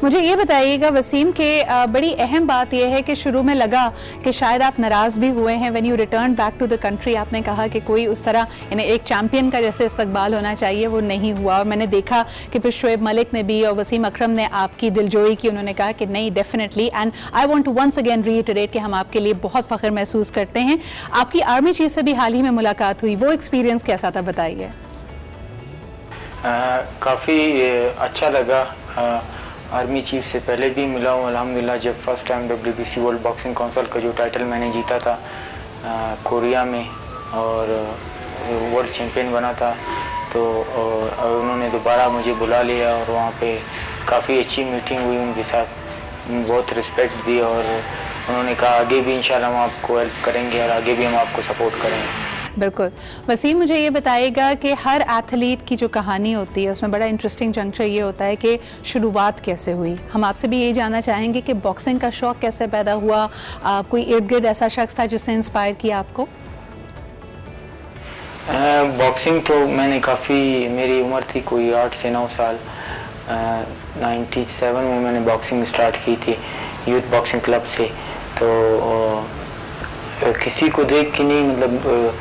मुझे ये बताइएगा वसीम के बड़ी अहम बात यह है कि शुरू में लगा कि शायद आप नाराज़ भी हुए हैं। When you return back to the country, आपने कहा कि कोई उस तरह यानी एक चैंपियन का जैसे इस्तकबाल होना चाहिए वो नहीं हुआ। और मैंने देखा कि फिर शोएब मलिक ने भी और वसीम अकरम ने आपकी दिलजोई की। उन्होंने कहा कि नहीं, definitely, and I want to once again reiterate कि हम आपके लिए बहुत फ़ख्र महसूस करते हैं। आपकी आर्मी चीफ से भी हाल ही में मुलाकात हुई, वो एक्सपीरियंस कैसा था, बताइए। काफ़ी अच्छा लगा। आर्मी चीफ से पहले भी मिला हूँ अल्हम्दुलिल्लाह। जब first time WBC world boxing council का जो टाइटल मैंने जीता था कोरिया में और वर्ल्ड चैम्पियन बना था, तो उन्होंने दोबारा मुझे बुला लिया और वहाँ पे काफ़ी अच्छी मीटिंग हुई उनके साथ, बहुत रिस्पेक्ट दी और उन्होंने कहा आगे भी इंशाल्लाह हम आपको हेल्प करेंगे और आगे भी हम आपको सपोर्ट करेंगे। बिल्कुल। वसीम, मुझे ये बताइएगा कि हर एथलीट की जो कहानी होती है उसमें बड़ा इंटरेस्टिंग जंक्शन ये होता है कि शुरुआत कैसे हुई। हम आपसे भी यही जानना चाहेंगे कि बॉक्सिंग का शौक़ कैसे पैदा हुआ? कोई इर्द गिर्द ऐसा शख्स था जिसने इंस्पायर किया आपको? बॉक्सिंग तो मैंने काफ़ी, मेरी उम्र थी कोई 8 से 9 साल। 97 में मैंने बॉक्सिंग स्टार्ट की थी यूथ बॉक्सिंग क्लब से। तो किसी को देख के नहीं, मतलब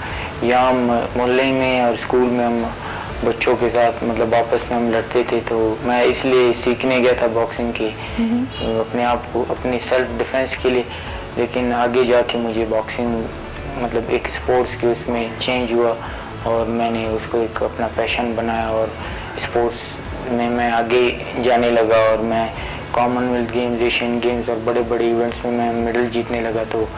यहाँ मोहल्ले में और स्कूल में हम बच्चों के साथ मतलब आपस में हम लड़ते थे, तो मैं इसलिए सीखने गया था बॉक्सिंग की, अपने आप को, अपनी सेल्फ डिफेंस के लिए। लेकिन आगे जाके मुझे बॉक्सिंग मतलब एक स्पोर्ट्स के उसमें चेंज हुआ और मैंने उसको एक अपना पैशन बनाया और स्पोर्ट्स में मैं आगे जाने लगा और मैं कॉमनवेल्थ गेम्स, एशियन गेम्स और बड़े बड़े इवेंट्स में मैं मेडल जीतने लगा। तो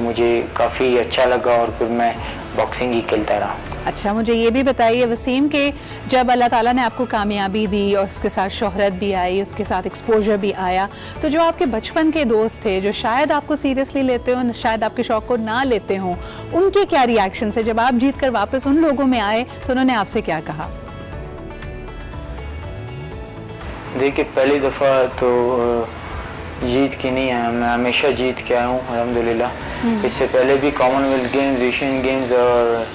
मुझे काफ़ी अच्छा लगा और फिर मैं बॉक्सिंग ही खेलता रहा। अच्छा, मुझे ये भी बताइए वसीम कि जब अल्लाह ताला ने आपको कामयाबी दी और उसके साथ शोहरत भी आई, उसके साथ एक्सपोजर भी आया, तो जो आपके बचपन के दोस्त थे जो शायद आपको सीरियसली लेते हो, शायद आपके शौक़ को ना लेते हों, उनके क्या रिएक्शन है जब आप जीत कर वापस उन लोगों में आए तो उन्होंने आपसे क्या कहा? देखिए, पहली दफ़ा तो जीत के नहीं आया, मैं हमेशा जीत के आया हूँ अल्हम्दुलिल्लाह। इससे पहले भी कॉमनवेल्थ गेम्स, एशियन गेम्स और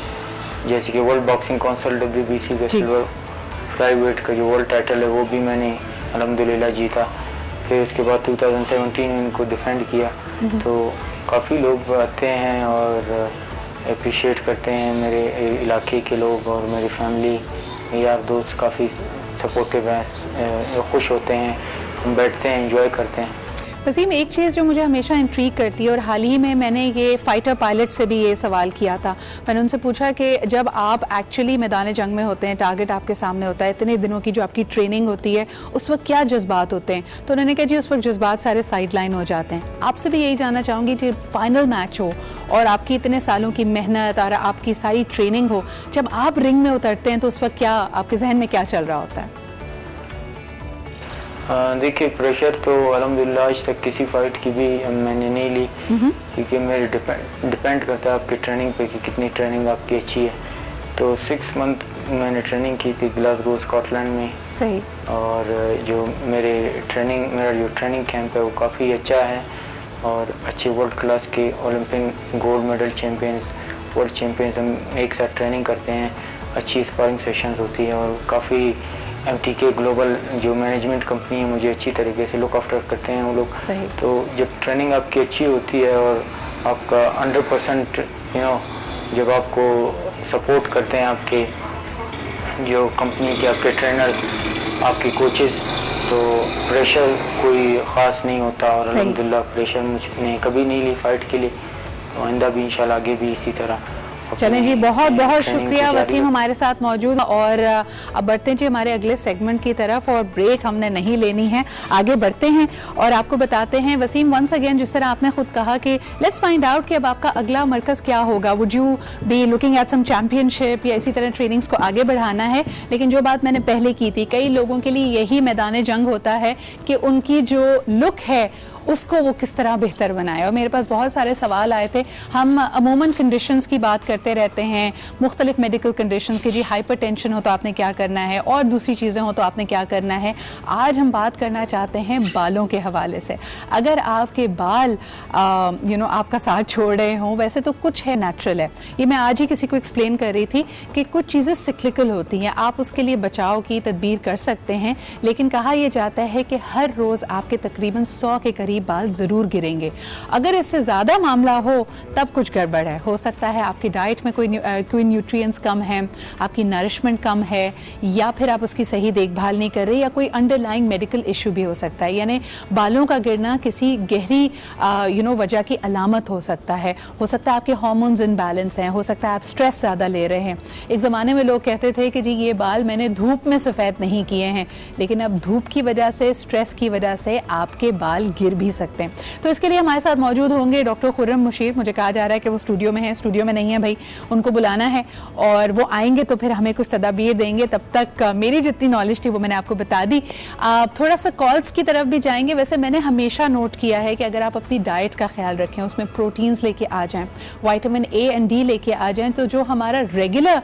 जैसे कि वर्ल्ड बॉक्सिंग काउंसिल WBC का सिल्वर फ्लाईवेट का जो वर्ल्ड टाइटल है वो भी मैंने अल्हम्दुलिल्लाह जीता। फिर उसके बाद 2017 में इनको डिफेंड किया। तो काफ़ी लोग आते हैं और अप्रिशिएट करते हैं, मेरे इलाके के लोग और मेरी फैमिली, यार दोस्त काफ़ी सपोर्टिव हैं, खुश होते हैं, हम बैठते हैं, एंजॉय करते हैं। वसीम, एक चीज़ जो मुझे हमेशा इंट्रीग करती है और हाल ही में मैंने ये फ़ाइटर पायलट से भी ये सवाल किया था, मैंने उनसे पूछा कि जब आप एक्चुअली मैदान जंग में होते हैं, टारगेट आपके सामने होता है, इतने दिनों की जो आपकी ट्रेनिंग होती है, उस वक्त क्या जज्बात होते हैं? तो उन्होंने कहा जी उस वक्त जज्बात सारे साइड लाइन हो जाते हैं। आपसे भी यही जानना चाहूँगी कि फाइनल मैच हो और आपकी इतने सालों की मेहनत और आपकी सारी ट्रेनिंग हो, जब आप रिंग में उतरते हैं तो उस वक्त क्या आपके जहन में क्या चल रहा होता है? देखिए, प्रेशर तो अल्हम्दुलिल्लाह आज तक किसी फाइट की भी मैंने नहीं ली, क्योंकि मेरे डिपेंड करता है आपकी ट्रेनिंग पे कि कितनी ट्रेनिंग आपकी अच्छी है। तो 6 मंथ मैंने ट्रेनिंग की थी ग्लासगो स्कॉटलैंड में सही। और जो मेरा जो ट्रेनिंग कैंप है वो काफ़ी अच्छा है और अच्छे वर्ल्ड क्लास के Olympic gold medal champions, world champions हम एक साथ ट्रेनिंग करते हैं। अच्छी स्पारिंग सेशंस होती है और काफ़ी MTK ग्लोबल जो मैनेजमेंट कंपनी है मुझे अच्छी तरीके से लुक आफ्टर करते हैं वो लोग। तो जब ट्रेनिंग आपकी अच्छी होती है और आपका 100% जब आपको सपोर्ट करते हैं आपके जो कंपनी के आपके ट्रेनर्स, आपके कोचेस, तो प्रेशर कोई ख़ास नहीं होता। और अल्हम्दुलिल्लाह प्रेशर मुझने कभी नहीं ली फाइट के लिए, आइंदा भी इंशाल्लाह आगे भी इसी तरह। चलें जी, बहुत बहुत शुक्रिया वसीम हमारे साथ मौजूद। और अब बढ़ते हैं जी हमारे अगले सेगमेंट की तरफ, और ब्रेक हमने नहीं लेनी है, आगे बढ़ते हैं और आपको बताते हैं वसीम वंस अगेन, जिस तरह आपने खुद कहा कि लेट्स फाइंड आउट कि अब आपका अगला मरकज़ क्या होगा। Would you be looking at some championship या इसी तरह ट्रेनिंग्स को आगे बढ़ाना है? लेकिन जो बात मैंने पहले की थी, कई लोगों के लिए यही मैदान जंग होता है कि उनकी जो लुक है उसको वो किस तरह बेहतर बनाए। और मेरे पास बहुत सारे सवाल आए थे। हम अमूमन कंडीशंस की बात करते रहते हैं, मुख्तलिफ मेडिकल कंडीशंस की, जी हाइपरटेंशन हो तो आपने क्या करना है और दूसरी चीज़ें हो तो आपने क्या करना है। आज हम बात करना चाहते हैं बालों के हवाले से। अगर आपके बाल आपका साथ छोड़ रहे हों, वैसे तो कुछ है नेचुरल है, ये मैं आज ही किसी को एक्सप्लेन कर रही थी कि कुछ चीज़ें सिक्लिकल होती हैं, आप उसके लिए बचाव की तदबीर कर सकते हैं, लेकिन कहा यह जाता है कि हर रोज़ आपके तकरीबन 100 के करीब बाल ज़रूर गिरेंगे। अगर इससे ज़्यादा मामला हो तब कुछ गड़बड़ है। हो सकता है आपकी डाइट में कोई न्यूट्रिएंट्स कम है, आपकी नरिशमेंट कम है, या फिर आप उसकी सही देखभाल नहीं कर रहे, या कोई अंडरलाइंग मेडिकल इशू भी हो सकता है। यानी बालों का गिरना किसी गहरी वजह की अलामत हो सकता है। हो सकता है आपके हार्मोन्स इनबैलेंस हैं, हो सकता है आप स्ट्रेस ज़्यादा ले रहे हैं। एक ज़माने में लोग कहते थे कि जी ये बाल मैंने धूप में सफ़ेद नहीं किए हैं, लेकिन अब धूप की वजह से, स्ट्रेस की वजह से आपके बाल गिर भी सकते हैं। तो इसके लिए हमारे साथ मौजूद होंगे डॉक्टर खुर्रम मुशीर। मुझे कहा जा रहा है कि वो स्टूडियो में है, स्टूडियो में नहीं है भाई, उनको बुलाना है और वो आएंगे तो फिर हमें कुछ तदाबीर देंगे। तब तक मेरी जितनी नॉलेज थी वो मैंने आपको बता दी। थोड़ा सा कॉल्स की तरफ भी जाएंगे। वैसे मैंने हमेशा नोट किया है कि अगर आप अपनी डाइट का ख्याल रखें, उसमें प्रोटीन्स लेके आ जाएं, विटामिन A एंड D लेके आ जाएं, तो जो हमारा रेगुलर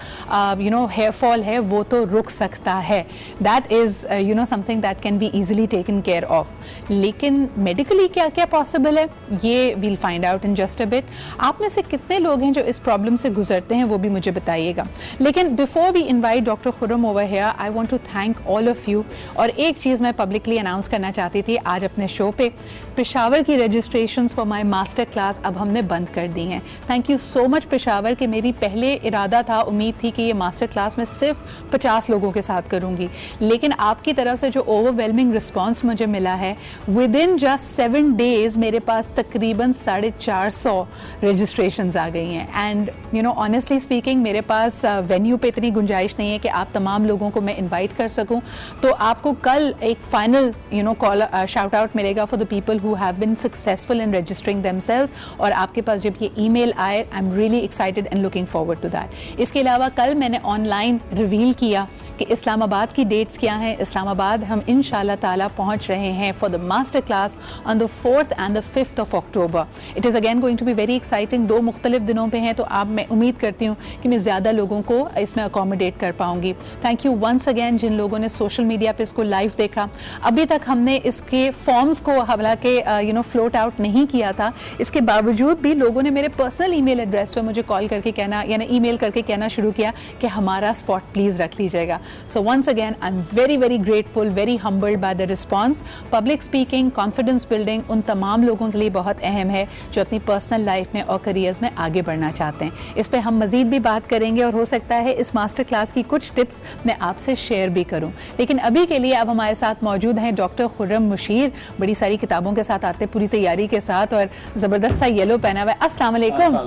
हेयर फॉल है वो तो रुक सकता है। That is something that can be easily taken care of. लेकिन मेडिकली क्या क्या पॉसिबल है ये we'll find out in just a bit. आप में से कितने लोग हैं जो इस प्रॉब्लम से गुजरते हैं वो भी मुझे बताइएगा। लेकिन before we invite doctor Khurram over here, I want to thank all of you. और एक चीज़ मैं पब्लिकली अनाउंस करना चाहती थी आज अपने शो पे, पेशावर की registrations for my master class अब हमने बंद कर दी हैं। Thank you so much Peshawar कि मेरी पहले इरादा था, उम्मीद थी कि ये मास्टर क्लास मैं सिर्फ 50 लोगों के साथ करूँगी, लेकिन आपकी तरफ से जो ओवरवेलमिंग रिस्पॉन्स मुझे मिला है, विद इन जस्ट 7 डेज़ मेरे पास तकरीबन 450 रजिस्ट्रेशंस आ गई हैं। एंड ऑनेस्टली स्पीकिंग मेरे पास वेन्यू पे इतनी गुंजाइश नहीं है कि आप तमाम लोगों को मैं इनवाइट कर सकूं। तो आपको कल एक फाइनल कॉल शाउट आउट मिलेगा for the people who have been successful in registering themselves, और आपके पास जब ये ईमेल आए, I am really excited and looking forward to that. इसके अलावा कल मैंने ऑनलाइन रिवील किया कि इस्लामाबाद की डेट्स क्या हैं। इस्लामाबाद हम इंशाल्लाह ताला पहुंच रहे हैं for the master class on the 4th and the 5th of October. It is again going to be very exciting. 2 मुख्तलिफ दिनों पे हैं, तो आप मैं उम्मीद करती हूँ कि मैं ज़्यादा लोगों को इसमें अकोमोडेट कर पाऊँगी। थैंक यू वंस अगेन जिन लोगों ने सोशल मीडिया पे इसको लाइव देखा। अभी तक हमने इसके फॉर्म्स को हालांकि फ्लोट आउट नहीं किया था, इसके बावजूद भी लोगों ने मेरे पर्सनल ईमेल एड्रेस पे मुझे कॉल करके कहना, यानी ईमेल करके कहना शुरू किया कि हमारा स्पॉट प्लीज़ रख लीजिएगा। So once again I am very very grateful, very humbled by the response. Public speaking, confidence building उन तमाम लोगों के लिए बहुत अहम है जो अपनी पर्सनल लाइफ में और करियर्स में आगे बढ़ना चाहते हैं। इस पर हम मज़ीद भी बात करेंगे और हो सकता है इस मास्टर क्लास की कुछ टिप्स मैं आपसे शेयर भी करूं। लेकिन अभी के लिए अब हमारे साथ मौजूद हैं डॉक्टर खुर्रम मुशीर, बड़ी सारी किताबों के साथ आते, पूरी तैयारी के साथ, और ज़बरदस्त सा येलो पहना हुआ है। अस्सलाम वालेकुम,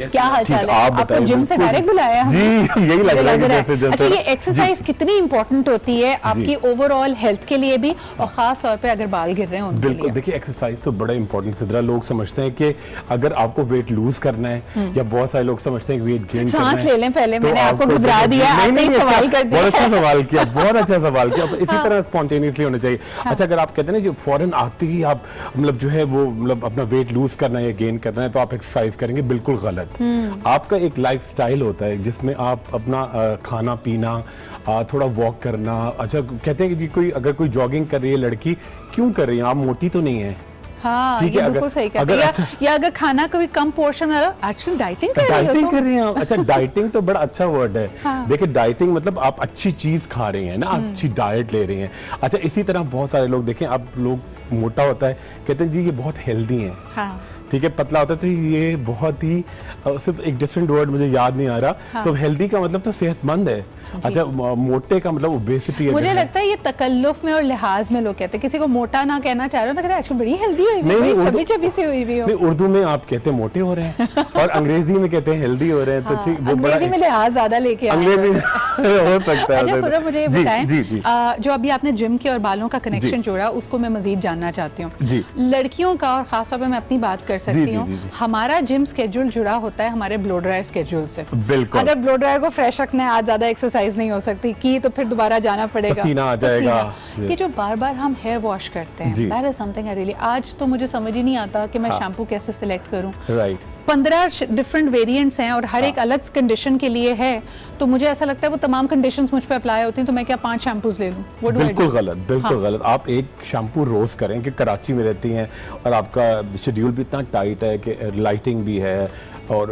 क्या हाल चाल है? आपको जिम से डायरेक्ट बुलाया है? जी, यही लग रहा है। अच्छा, ये एक्सरसाइज कितनी इंपॉर्टेंट होती है आपकी ओवरऑल हेल्थ के लिए भी, और ख़ास तौर पर अगर बाल गिर रहे हैं उनके लिए? बिल्कुल, देखिए एक्सरसाइज तो बड़ा इंपॉर्टेंट सिद्रा। लोग समझते हैं कि अगर आपको वेट लूज करना है, या बहुत सारे लोग समझते हैं कि वेट गेन करना है। सांस ले लें पहले, मैंने आपको घबरा दिया, आपने सवाल कर दिया। बहुत अच्छा सवाल किया, बहुत अच्छा सवाल किया। इसी तरह स्पॉन्टेनियसली होना चाहिए। अच्छा, अगर आप कहते हैं ना जो फौरन आते ही आप मतलब जो है वो मतलब अपना वेट लूज करना है या गेन करना है तो आप एक्सरसाइज करेंगे, बिल्कुल गलत। आपका एक लाइफ स्टाइल होता है जिसमें आप अपना खाना पीना, थोड़ा वॉक करना। अच्छा कहते हैं कि जी कोई अगर कोई जॉगिंग कर रही है लड़की, क्यों कर रही है, आप मोटी तो नहीं है। हाँ, ये बिल्कुल सही कहते हैं। या अगर खाना कभी कम पोर्शन में, एक्चुअली डाइटिंग कर रही हो तो? कर रही हैं। अच्छा डाइटिंग तो बड़ा अच्छा वर्ड है। हाँ। देखिए डाइटिंग मतलब आप अच्छी चीज खा रही हैं ना, आप अच्छी डाइट ले रही हैं। अच्छा इसी तरह बहुत सारे लोग देखें, आप लोग मोटा होता है कहते हैं जी ये बहुत हेल्दी है। हाँ। ठीक है, पतला होता है तो ये बहुत ही, सिर्फ एक डिफरेंट वर्ड मुझे याद नहीं आ रहा। हाँ। तो हेल्दी का मतलब तो सेहतमंद है। अच्छा मोटे का मतलब ओबेसिटी है। मुझे लगता है ये तकल्लुफ में और लिहाज में लोग कहते हैं, किसी को मोटा ना कहना चाह रहे हो तो कहते हैं अच्छा बड़ी हेल्दी हुई है, चबी चबी सी हुई भी हो। नहीं, उर्दू में आप कहते हैं मोटे हो रहे हैं और अंग्रेजी में कहते हैं हेल्दी हो रहे हैं। तो ठीक, वो अंग्रेजी में लिहाज ज्यादा लेके अंग्रेजी हो सकता है। अच्छा पूरा मुझे ये बताएं, जो अभी आपने जिम के और बालों का कनेक्शन जोड़ा, उसको मैं मजीद जानना चाहती हूँ। लड़कियों का और खासतौर पर मैं अपनी बात कर सकती हूँ, हमारा जिम स्केड्यूल जुड़ा होता है हमारे ब्लो ड्रायर स्केड्यूल से। बिल्कुल। अगर ब्लो ड्रायर को फ्रेश रखना है, आज ज्यादा एक्सरसाइज नहीं हो सकती की तो फिर दोबारा जाना पड़ेगा, पसीना आ जाएगा। कि जो बार बार हम हेयर वॉश करते हैं, that is something I really, आज तो मुझे समझ ही नहीं आता कि मैं शैम्पू कैसे सिलेक्ट करूं। राइट। 15 डिफरेंट वेरिएंट्स हैं और हर एक अलग कंडीशन के लिए है, तो मुझे ऐसा लगता है वो तमाम कंडीशंस मुझ पे अप्लाई होती हैं, तो मैं क्या 5 शैम्पूज ले लूं? बिल्कुल गलत, बिल्कुल गलत। आप एक शैम्पू रोज करें कि कराची में रहती हैं और आपका शेड्यूल भी इतना टाइट है कि लाइटिंग भी है और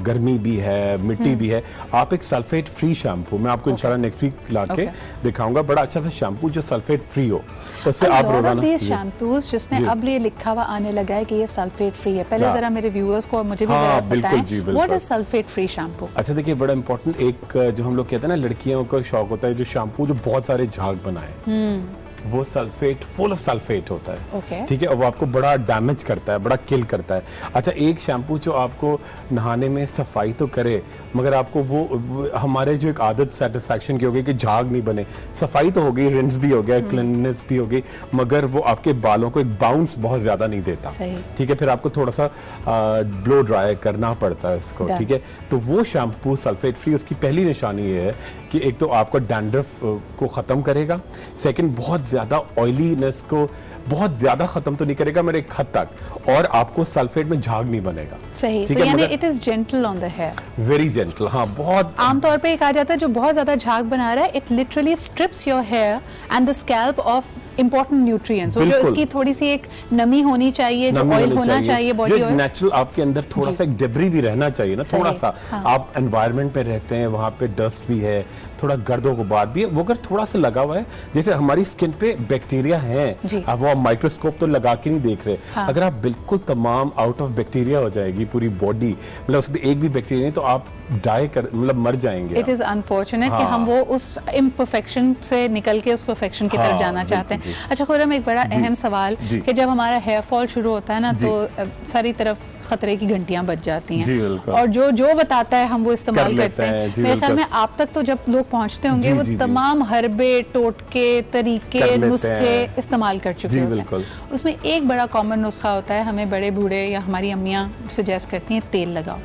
गर्मी भी है, मिट्टी भी है, आप एक सल्फेट फ्री शैम्पू, मैं आपको इंशाल्लाह नेक्स्ट वीक ला के दिखाऊंगा, बड़ा अच्छा सा शैम्पू जो सल्फेट फ्री हो, उससे आप रोजाना शैम्पूज जिसमें अब ये लिखा हुआ आने लगा है कि ये सल्फेट फ्री है। पहले जरा मेरे व्यूअर्स को और मुझे भी जरा बताएं what is sulphate free shampoo. अच्छा देखिए बड़ा इंपॉर्टेंट, एक जो हम लोग कहते हैं ना लड़कियों का शौक होता है जो शैम्पू जो बहुत सारे झाग बनाए, वो सल्फेट, फुल ऑफ सल्फेट होता है। ठीक है, और वो आपको बड़ा डैमेज करता है, बड़ा किल करता है। अच्छा एक शैम्पू जो आपको नहाने में सफाई तो करे, मगर आपको वो हमारे जो एक आदत सेटिस्फैक्शन की हो गई कि झाग नहीं बने, सफाई तो हो गई, रिंस भी हो गया, क्लीननेस भी हो गई, मगर वो आपके बालों को एक बाउंस बहुत ज्यादा नहीं देता। ठीक है, फिर आपको थोड़ा सा ब्लो ड्राई करना पड़ता है इसको। ठीक है, तो वो शैम्पू सल्फेट फ्री, उसकी पहली निशानी ये है कि एक तो आपका डैंड्रफ को खत्म करेगा, सेकंड बहुत ज्यादा ऑयलीनेस को बहुत ज्यादा खत्म तो नहीं करेगा मेरे एक हद तक, और आपको सल्फेट में झाग नहीं बनेगा। सही, तो यानी it is gentle on the hair, very gentle. हाँ, बहुत आमतौर पे कहा जाता है जो बहुत ज्यादा झाग बना रहा है, it literally strips your hair and the scalp of important nutrients, जो इसकी थोड़ी सी एक नमी होनी चाहिए, जो ऑयल होना चाहिए बॉडी ऑयल, नेचुरल आपके अंदर थोड़ा सा एक डेब्री भी रहना चाहिए ना, थोड़ा सा। आप एनवायरनमेंट पे रहते हैं, वहाँ पे डस्ट भी है, थोड़ा गर्दो गुबार भी है, वो अगर थोड़ा सा लगा हुआ है, जैसे हमारी स्किन पे बैक्टीरिया है, अब वो माइक्रोस्कोप तो लगा के नहीं देख रहे, अगर आप बिल्कुल तमाम आउट ऑफ बैक्टीरिया हो जाएगी पूरी बॉडी, मतलब उसमें एक भी बैक्टीरिया नहीं, तो आप डाई कर मतलब मर जाएंगे। इट इज अनफॉर्चुनेट कि हम वो उस इम्परफेक्शन से निकल के उस परफेक्शन की तरफ जाना चाहते हैं। अच्छा खुर्रम, एक बड़ा अहम सवाल कि जब हमारा हेयर फॉल शुरू होता है ना, तो सारी तरफ खतरे की घंटियां बज जाती हैं, और जो बताता है हम वो इस्तेमाल करते हैं। मेरे ख्याल में आप तक तो जब लोग पहुंचते होंगे वो तमाम हरबे, टोटके, तरीके, नुस्खे इस्तेमाल कर चुके होते हैं। उसमें एक बड़ा कॉमन नुस्खा होता है, हमें बड़े बूढ़े या हमारी अम्मियाँ सजेस्ट करती हैं तेल लगाओ।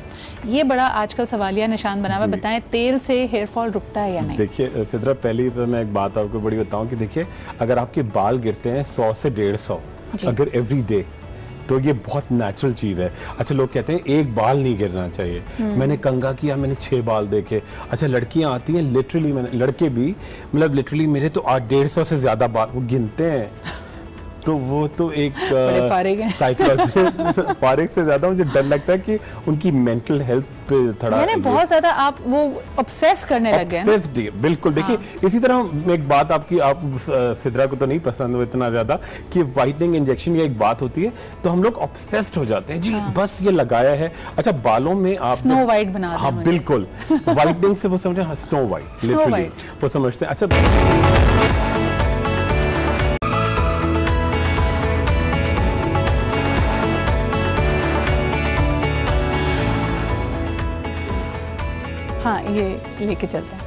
ये बड़ा आजकल सवालिया निशान बना हुआ, बताएं तेल से हेयर फॉल रुकता है या नहीं? देखिए सिद्रा, पहली तो मैं एक बात आपको बड़ी बताऊं कि देखिए अगर आपके बाल गिरते हैं 100 से 150 अगर एवरी डे, तो ये बहुत नेचुरल चीज़ है। अच्छा लोग कहते हैं एक बाल नहीं गिरना चाहिए, मैंने कंगा किया, मैंने 6 बाल देखे। अच्छा लड़कियां आती हैं, लिटरली मैंने, लड़के भी मतलब लिटरली मेरे तो 150 से ज़्यादा बाल वो गिनते हैं, तो वो तो एक साइकोलॉजी फारिग से ज्यादा मुझे डर लगता है कि उनकी मेंटल हेल्थ पे थोड़ा बहुत ज्यादा आप वो ऑब्सेस करने लग गए। बिल्कुल। देखिए इसी तरह एक बात आपकी, आप सिद्रा को तो नहीं पसंद हो इतना ज्यादा कि व्हाइटनिंग इंजेक्शन, ये एक बात होती है, तो हम लोग ऑब्सेस्ड हो जाते हैं जी, बस ये लगाया है। अच्छा बालों में आप स्नो वाइट बना, हाँ बिल्कुल, व्हाइटनिंग से वो समझते स्नो वाइट, लिटरली वो समझते हैं। अच्छा हाँ, ये लेके चलते हैं।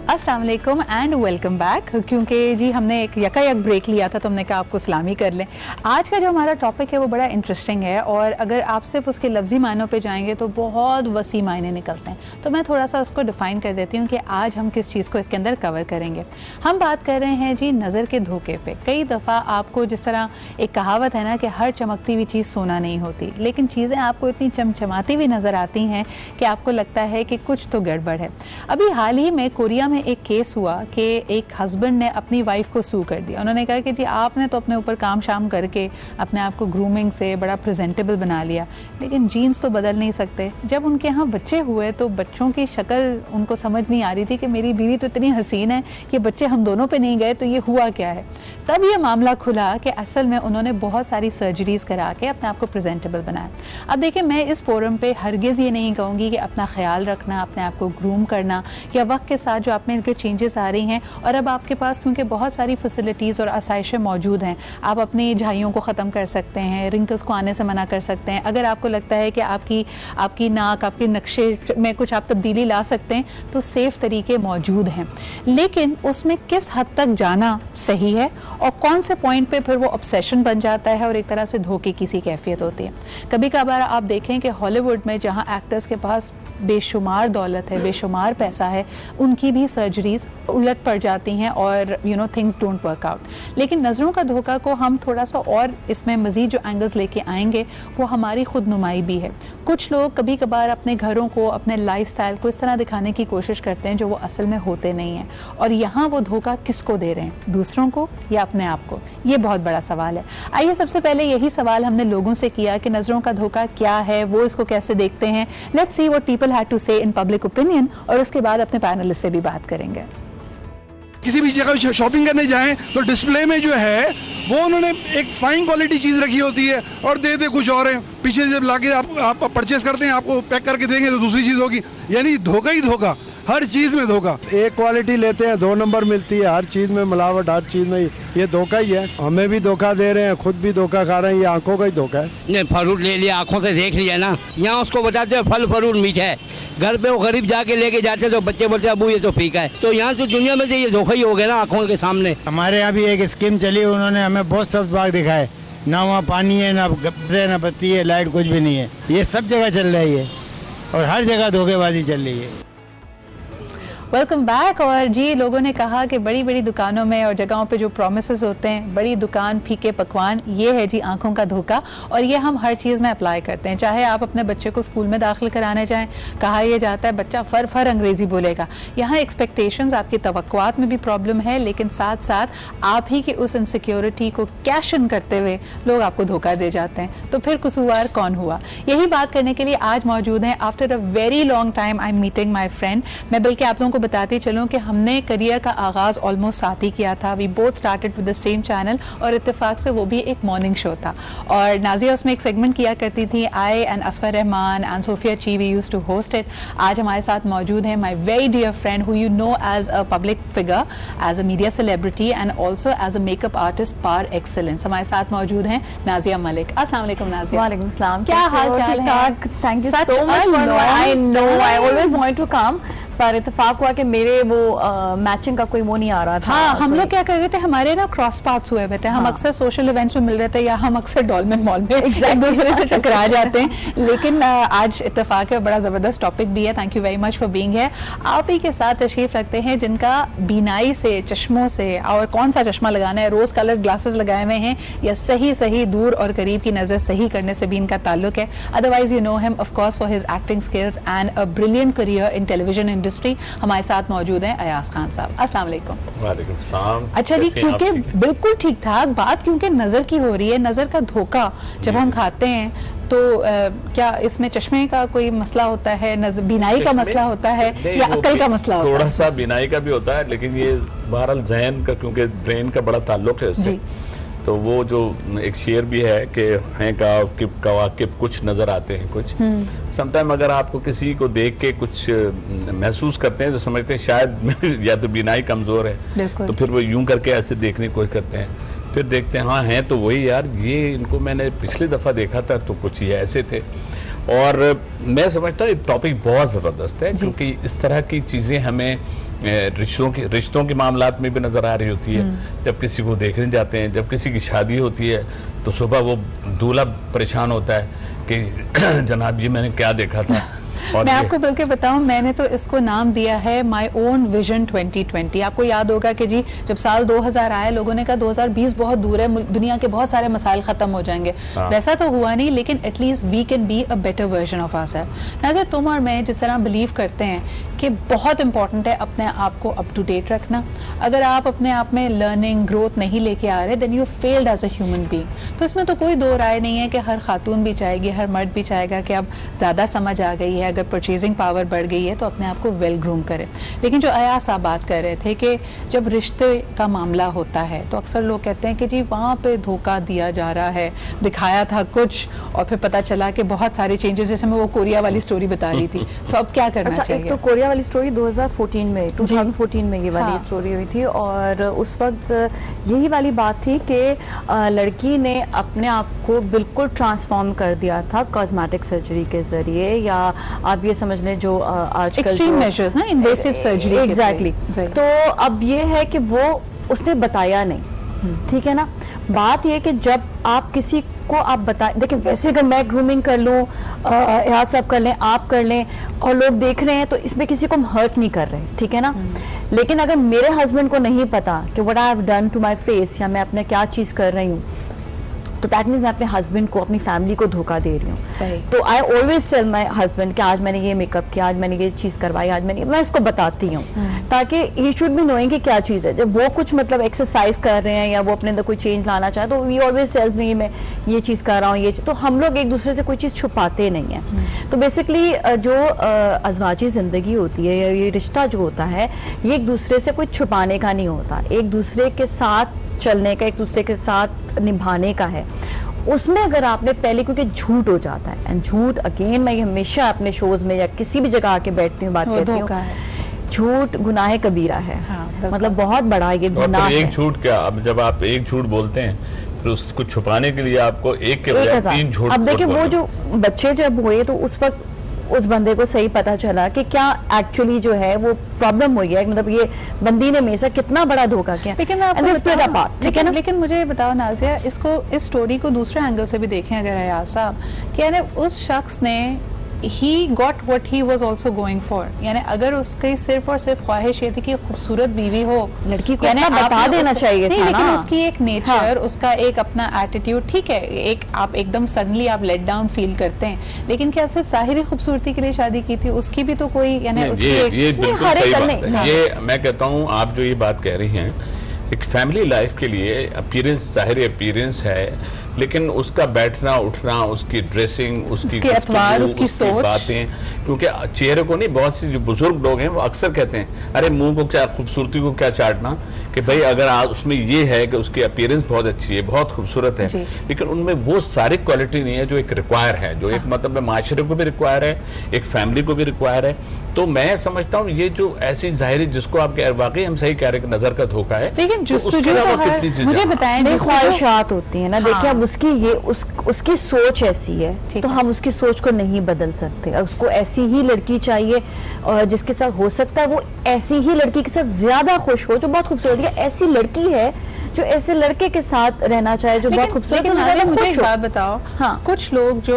अस्सलाम वालेकुम एंड वेलकम बैक। क्योंकि जी हमने एक यकायक ब्रेक लिया था तो हमने कहा आपको सलामी कर लें। आज का जो हमारा टॉपिक है वो बड़ा इंटरेस्टिंग है, और अगर आप सिर्फ उसके लफ्ज़ी मायनों पे जाएंगे तो बहुत वसी मायने निकलते हैं। तो मैं थोड़ा सा उसको डिफ़ाइन कर देती हूँ कि आज हम किस चीज़ को इसके अंदर कवर करेंगे। हम बात कर रहे हैं जी नज़र के धोखे पे। कई दफ़ा आपको जिस तरह एक कहावत है ना कि हर चमकती हुई चीज़ सोना नहीं होती, लेकिन चीज़ें आपको इतनी चमचमाती हुई नज़र आती हैं कि आपको लगता है कि कुछ तो गड़बड़ है। अभी हाल ही में कोरिया में में एक केस हुआ कि एक हस्बैंड ने अपनी वाइफ को सू कर दिया। उन्होंने कहा कि जी आपने तो अपने ऊपर काम शाम करके अपने आप को ग्रूमिंग से बड़ा प्रेजेंटेबल बना लिया, लेकिन जीन्स तो बदल नहीं सकते। जब उनके यहाँ बच्चे हुए तो बच्चों की शक्ल उनको समझ नहीं आ रही थी कि मेरी बीवी तो इतनी हसीन है कि बच्चे हम दोनों पे नहीं गए, तो ये हुआ क्या है। तब ये मामला खुला कि असल में उन्होंने बहुत सारी सर्जरीज करा के अपने आप को प्रेजेंटेबल बनाया। अब देखिए, मैं इस फोरम पे हरगिज़ ये नहीं कहूँगी कि अपना ख्याल रखना, अपने आप को ग्रूम करना, या वक्त के साथ जो आप में इनके चेंजेस आ रही हैं और अब आपके पास क्योंकि बहुत सारी फैसिलिटीज़ और आसाइशें मौजूद हैं, आप अपनी झाइयों को ख़त्म कर सकते हैं, रिंकल्स को आने से मना कर सकते हैं। अगर आपको लगता है कि आपकी नाक, आपके नक्शे में कुछ आप तब्दीली ला सकते हैं तो सेफ़ तरीके मौजूद हैं, लेकिन उसमें किस हद तक जाना सही है और कौन से पॉइंट पे फिर वो ऑब्सेशन बन जाता है और एक तरह से धोखे की सी कैफियत होती है। कभी कभार आप देखें कि हॉलीवुड में जहाँ एक्टर्स के पास बेशुमार दौलत है, बेशुमार पैसा है, उनकी भी सर्जरीज उलट पड़ जाती हैं और थिंग्स डोंट वर्क आउट। लेकिन नज़रों का धोखा को हम थोड़ा सा और इसमें मज़ीद जो एंगल्स लेके आएंगे वो हमारी खुद नुमाई भी है। कुछ लोग कभी कभार अपने घरों को, अपने लाइफस्टाइल को इस तरह दिखाने की कोशिश करते हैं जो वो असल में होते नहीं हैं, और यहाँ वो धोखा किसको दे रहे हैं, दूसरों को या अपने आप को? ये बहुत बड़ा सवाल है। आइए सबसे पहले यही सवाल हमने लोगों से किया कि नज़रों का धोखा क्या है, वो इसको कैसे देखते हैं। Let's see what people had to say in public opinion, और उसके बाद अपने पैनलिस्ट से भी बात करेंगे। किसी भी जगह शॉपिंग करने जाएं तो डिस्प्ले में जो है वो उन्होंने एक फाइन क्वालिटी चीज़ रखी होती है और देते कुछ और है। पीछे जब लाके आप परचेस करते हैं, आपको पैक करके देंगे तो दूसरी चीज़ होगी। यानी धोखा ही धोखा, हर चीज़ में धोखा। एक क्वालिटी लेते हैं, 2 नंबर मिलती है, हर चीज़ में मिलावट, हर चीज़ में ये धोखा ही है। हमें भी धोखा दे रहे हैं, खुद भी धोखा खा रहे हैं, ये आंखों का ही धोखा है। नहीं, फ्रूट ले लिया, आंखों से देख लिया ना, यहाँ उसको बताते हैं फल फ्रूट मीठा है, घर पे वो गरीब जाके लेके जाते तो बच्चे बोलते अबू ये तो फीका है। तो यहाँ से दुनिया में से ये धोखा ही हो गया ना आंखों के सामने। हमारे यहाँ भी एक स्कीम चली, उन्होंने हमें बहुत सब बाग दिखाए, ना वहाँ पानी है, ना ना बत्ती है, लाइट कुछ भी नहीं है। ये सब जगह चल रही है और हर जगह धोखेबाजी चल रही है। Welcome back. और जी, लोगों ने कहा कि बड़ी बड़ी दुकानों में और जगहों पे जो प्रोमिसेस होते हैं, बड़ी दुकान फीके पकवान, ये है जी आंखों का धोखा, और ये हम हर चीज़ में अप्लाई करते हैं। चाहे आप अपने बच्चे को स्कूल में दाखिल कराने जाएं, कहा यह जाता है बच्चा फर फर अंग्रेज़ी बोलेगा। यहाँ एक्सपेक्टेशंस, आपकी तवक्कुआत में भी प्रॉब्लम है, लेकिन साथ साथ आप ही की उस इनसिक्योरिटी को कैश इन करते हुए लोग आपको धोखा दे जाते हैं। तो फिर कसूरवार कौन हुआ? यही बात करने के लिए आज मौजूद हैं, after a very long time I am meeting my friend. मैं बल्कि आप लोगों को बताती चलूं कि हमने करियर का आगाज़ ऑलमोस्ट साथ ही किया था। We both started with the same channel, और इत्तेफाक से वो भी एक मॉर्निंग शो था, और नाजिया उसमें एक सेगमेंट किया करती थी। I and Asfar Rahman and Sophia ची, we used to host it. आज हमारे साथ मौजूद है my very dear friend who you know as a public figure, as a media celebrity and also as a makeup artist par excellence. हमारे साथ मौजूद हैं नाजिया मलिक। अस्सलाम वालेकुम नाजिया। वालेकुम सलाम। क्या हाल चाल है? Thank you so much. I know I always wanted to come, पर इत्तेफाक हुआ कि मेरे वो मैचिंग का कोई वो नहीं आ रहा था। हाँ, हम लोग क्या कर रहे थे, हमारे ना क्रॉस पाथ्स हुए हुए थे। हम अक्सर सोशल इवेंट्स में मिल रहे थे, या हम अक्सर डॉल्मेन मॉल में एक दूसरे से टकरा जाते हैं। लेकिन आज इत्तेफाक है, बड़ा ज़बरदस्त टॉपिक भी है। Thank you very much for being here. आप ही के साथ तशरीफ रखते हैं जिनका बीनाई से, चश्मों से, और कौन सा चश्मा लगाना है, रोज़ कलर ग्लासेस लगाए हुए हैं या सही दूर और करीब की नज़र सही करने से भी इनका ताल्लुक है। Otherwise you know him of course for his acting skills and a brilliant career in television industry. हमारे साथ मौजूद हैं अयाज खान साहब। अस्सलाम वालेकुम। वालेकुम सलाम। अच्छा जी, क्योंकि बिल्कुल ठीक ठाक बात, क्योंकि नज़र की हो रही है, नज़र का धोखा जब हम खाते हैं तो क्या इसमें चश्मे का कोई मसला होता है, बीनाई का मसला होता है, या अकल का मसला होता है? थोड़ा सा बीनाई का भी होता है, लेकिन ये बहरहाल जहन का, क्योंकि ब्रेन का बड़ा ताल्लुक है उससे। तो वो जो एक शेर भी है कि हैं कवाकिब कुछ नजर आते हैं कुछ। समटाइम अगर आपको किसी को देख के कुछ महसूस करते हैं तो समझते हैं शायद या तो बीनाई कमजोर है, तो फिर वो यूं करके ऐसे देखने की कोशिश करते हैं, फिर देखते हैं हाँ हैं तो वही यार, ये इनको मैंने पिछली दफ़ा देखा था तो कुछ ये ऐसे थे। और मैं समझता हूँ टॉपिक बहुत ज़बरदस्त है, क्योंकि इस तरह की चीज़ें हमें रिश्तों के मामलात में भी नज़र आ रही होती है। जब किसी को देखने जाते हैं, जब किसी की शादी होती है तो सुबह वो दूल्हा परेशान होता है कि जनाब ये मैंने क्या देखा था, मैं आपको बल्कि बताऊं, मैंने तो इसको नाम दिया है माय ओन विजन 2020। आपको याद होगा कि जी जब साल 2000 आया, लोगों ने कहा 2020 बहुत दूर है, दुनिया के बहुत सारे मसाइल खत्म हो जाएंगे। वैसा तो हुआ नहीं, लेकिन at least we can be a better version of ourself. Nazia, तुम और मैं जिस तरह बिलीव करते हैं कि बहुत इंपॉर्टेंट है अपने आप को अप टू डेट रखना। अगर आप अपने आप में लर्निंग ग्रोथ नहीं लेके आ रहे, then you failed as a human being. तो इसमें तो कोई दो राय नहीं है कि हर खातून भी चाहेगी, हर मर्द भी चाहेगा कि अब ज़्यादा समझ आ गई है, अगर परचेजिंग पावर बढ़ गई है तो अपने आप को वेल ग्रूम करें। लेकिन जो अयाज साहब बात कर रहे थे कि जब रिश्ते का मामला होता है तो अक्सर लोग कहते हैं कि जी वहाँ पे धोखा दिया जा रहा है, दिखाया था कुछ और फिर पता चला कि बहुत सारे चेंजेस, जैसे मैं वो कोरिया वाली स्टोरी बता रही थी। तो अब क्या करना चाहिए? एक तो कोरिया वाली स्टोरी 2014 में ये वाली स्टोरी हुई थी, और उस वक्त यही वाली बात थी कि लड़की ने अपने आप को बिल्कुल ट्रांसफॉर्म कर दिया था कॉस्मेटिक सर्जरी के जरिए, या आप ये समझ लें जो आजकल एक्सट्रीम मेजर्स ना, इन्वेसिव सर्जरी। एग्जैक्टली। तो अब ये है कि वो उसने बताया नहीं, ठीक है ना। बात यह कि जब आप किसी को आप बताएं, देखिए वैसे अगर मैं ग्रूमिंग कर लूँ, यहाँ सब कर लें, आप कर लें, और लोग देख रहे हैं तो इसमें किसी को हम हर्ट नहीं कर रहे, ठीक है ना। लेकिन अगर मेरे हस्बैंड को नहीं पता कि what I have done to my face, या मैं अपने क्या चीज़ कर रही हूँ, तो दैट मीन्स मैं अपने हस्बैंड को, अपनी फैमिली को धोखा दे रही हूँ। तो I always tell my husband कि आज मैंने ये मेकअप किया, आज मैंने ये चीज़ करवाई, आज मैं इसको बताती हूँ, ताकि ही शुड भी नोइंग कि क्या चीज़ है। जब वो कुछ मतलब एक्सरसाइज कर रहे हैं या वो अपने अंदर कोई चेंज लाना चाहे, तो वी ऑलवेज टेल्स मी मैं ये चीज़ कर रहा हूँ, ये तो हम लोग एक दूसरे से कोई चीज़ छुपाते नहीं हैं। तो बेसिकली जो अज़वाजी ज़िंदगी होती है या ये रिश्ता जो होता है, ये एक दूसरे से कुछ छुपाने का नहीं होता, एक दूसरे के साथ चलने का, एक दूसरे के साथ निभाने का है। उसमें अगर आपने पहले, क्योंकि झूठ हो जाता है, एंड झूठ अगेन मैं हमेशा अपने शोज में या किसी भी जगह आके बैठती हूँ बात करती हूँ, झूठ गुनाह कबीरा है। मतलब बहुत बड़ा ये गुनाह है। एक झूठ क्या, अब जब आप एक झूठ बोलते हैं फिर उसको छुपाने के लिए आपको एक के बजाय 3 झूठ। अब देखिए वो जो बच्चे जब हुए तो उस वक्त उस बंदे को सही पता चला कि क्या एक्चुअली जो है वो प्रॉब्लम हुई है, मतलब ये बंदी ने मेरे साथ कितना बड़ा धोखा किया। लेकिन मैं आपको बताऊं, लेकिन मुझे बताओ नाज़िया, इसको इस स्टोरी को दूसरे एंगल से भी देखें अगर अयाज साहब, कि यानी उस शख्स ने he got what he was also going for, यानी अगर उसकी सिर्फ और सिर्फ ख्वाहिश ये थी कि खूबसूरत बीवी हो, लड़की को बता देना चाहिए नहीं, लेकिन उसकी एक नेचर, उसका एक अपना एटीट्यूड, ठीक है, एक आप एकदम सडनली आप लेट डाउन फील करते हैं, लेकिन क्या सिर्फ ज़ाहिरी खूबसूरती के लिए शादी की थी? उसकी भी तो कोई, यानी उसकी ये बिल्कुल सही बात है। ये मैं कहता हूँ, आप जो ये बात कह रही हैं, एक फैमिली लाइफ के लिए अपीयरेंस, ज़ाहिर अपीयरेंस है, लेकिन उसका बैठना उठना, उसकी ड्रेसिंग, उसकी अतवार, उसकी सोच, बातें, क्योंकि चेहरे को नहीं, बहुत से जो बुजुर्ग लोग हैं वो अक्सर कहते हैं अरे मुंह को क्या, खूबसूरती को क्या चाटना, कि भाई अगर आज उसमें ये है कि उसकी अपीयरेंस बहुत अच्छी है, बहुत खूबसूरत है, लेकिन उनमें वो सारी क्वालिटी नहीं है जो एक रिक्वायर है, जो एक मतलब माशरे को भी रिक्वायर है, एक फैमिली को भी रिक्वायर है। तो मैं समझता हूँ ये जो ऐसी जाहिर, जिसको आप वाकई हम सही कह रहे हैं, नजर का धोखा है, लेकिन मुझे बताएं, ख्वाहिशात होती है ना। देखिए अब उसकी ये उसकी सोच ऐसी है, तो हम उसकी सोच को नहीं बदल सकते। उसको ऐसी ही लड़की चाहिए और जिसके साथ हो सकता है वो ऐसी ही लड़की के साथ ज्यादा खुश हो, जो बहुत खूबसूरत है। ऐसी लड़की है जो ऐसे लड़के के साथ रहना चाहे जो बहुत खूबसूरत है। मुझे एक बात बताओ, कुछ लोग जो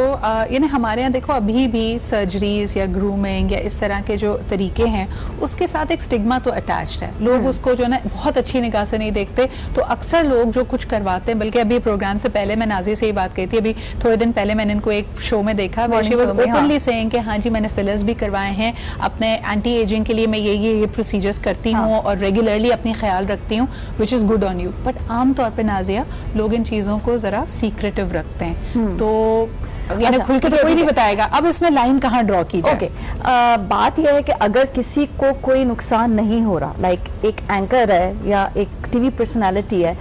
यानी हमारे यहाँ देखो अभी भी सर्जरीज या ग्रूमिंग या इस तरह के जो तरीके हैं, उसके साथ एक स्टिग्मा तो अटैच्ड है। लोग उसको जो है बहुत अच्छी निगाह से नहीं देखते। तो अक्सर लोग जो कुछ करवाते हैं, बल्कि अभी प्रोग्राम से पहले मैं नाज़िया से ही बात कही थी, अभी थोड़े दिन पहले मैंने इनको एक शो में देखा, शी वाज ओपनली सेइंग कि हाँ जी मैंने फिलर्स भी करवाए हैं, अपने एंटी एजिंग के लिए मैं ये प्रोसीजर्स करती हूँ और रेगुलरली अपनी ख्याल रखती हूँ, which is good on you. But आमतौर पे नाज़िया लोग इन चीज़ों को ज़रा सीक्रेटिव रखते हैं, तो यानी खुल के तो कोई नहीं बताएगा। अब इसमें लाइन कहाँ ड्रॉ की जाए? बात यह है कि अगर किसी को कोई नुकसान नहीं हो रहा, लाइक एक एंकर है या एक टीवी पर्सनालिटी है,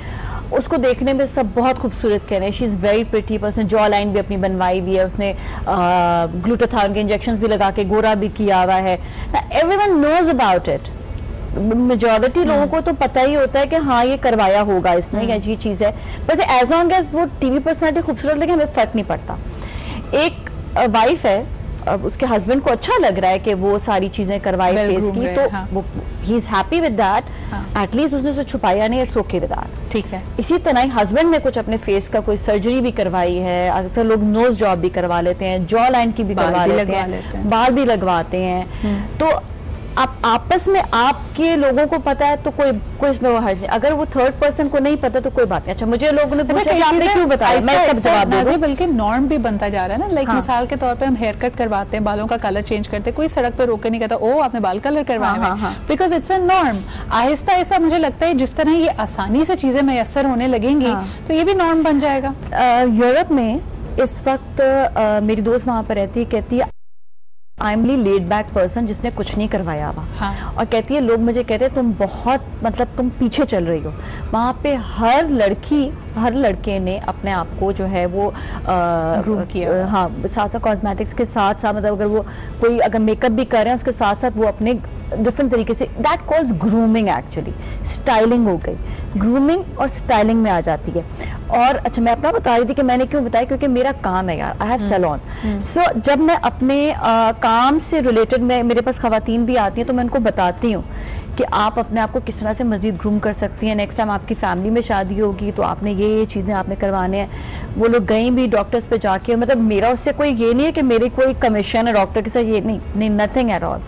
उसको देखने में सब बहुत खूबसूरत कह रहे हैं, शी इज़ वेरी प्रिटी, पर उसने जॉ लाइन भी अपनी बनवाई हुई है, उसने ग्लूटाथायोन के इंजेक्शन भी लगा के गोरा भी किया हुआ है। Everyone knows about it. Majority लोगों को तो पता ही होता है कि हाँ ये करवाया होगा इसने, ये चीज़ है। बस एज लॉन्ग एज वो टीवी पर्सनालिटी खूबसूरत लगे हमें फर्क नहीं पड़ता। एक वाइफ है अब उसके हस्बैंड को अच्छा लग रहा है कि वो सारी चीजें करवाई फेस की, तो वो he is happy with that, at least उसने उसे छुपाया नहीं, इट्स ओके विद दैट, ठीक है। इसी तरह ही हस्बैंड ने कुछ अपने फेस का कोई सर्जरी भी करवाई है, अक्सर लोग नोज जॉब भी करवा लेते हैं, जॉ लाइन की भी करवा लेते हैं, बाल भी लगवाते हैं, तो आप आपस में आपके लोगों को पता है तो कोई इसमें वो हर्ज नहीं, अगर वो थर्ड पर्सन को नहीं पता तो कोई बात नहीं। अच्छा, मुझे लोगों ने पूछा कि आपने क्यों बताया, मैं इसका जवाब दूंगी, बल्कि नॉर्म भी बनता जा रहा है ना, लाइक मिसाल के तौर पे हम हेयर कट करवाते हैं, बालों का कलर चेंज करते हैं, कोई सड़क पे रोक के नहीं कहता ओ आपने बाल कलर करवाया है, because it's a norm. Aahista Aahista मुझे लगता है जिस तरह ये आसानी से चीजें मैसर होने लगेंगी तो ये भी नॉर्म बन जाएगा। यूरोप में इस वक्त मेरी दोस्त वहां पर रहती है, कहती है I am laid back person जिसने कुछ नहीं करवाया हुआ, और कहती है लोग मुझे कहते हैं तुम बहुत मतलब तुम पीछे चल रही हो। वहाँ पे हर लड़के ने अपने आप को जो है वो ग्रूम किया, हाँ, साथ साथ कॉस्मेटिक्स के साथ साथ, मतलब अगर वो कोई अगर मेकअप भी कर रहे हैं उसके साथ साथ वो अपने डिफरेंट तरीके से, that calls grooming, actually styling हो गई, ग्रूमिंग और स्टाइलिंग में आ जाती है। और अच्छा, मैं अपना बता रही थी कि मैंने क्यों बताया, क्योंकि मेरा काम है यार, आई हैव सैलून, सो जब मैं अपने काम से रिलेटेड मेरे पास खवातीन भी आती हैं तो मैं उनको बताती हूँ कि आप अपने आप को किस तरह से मजीद ग्रूम कर सकती हैं, नेक्स्ट टाइम आपकी फैमिली में शादी होगी तो आपने ये चीज़ें आपने करवाने हैं। वो लोग गई भी डॉक्टर्स पे जाके, मतलब मेरा उससे कोई ये नहीं है कि मेरी कोई कमीशन है डॉक्टर के साथ, ये नहीं, नथिंग एट ऑल,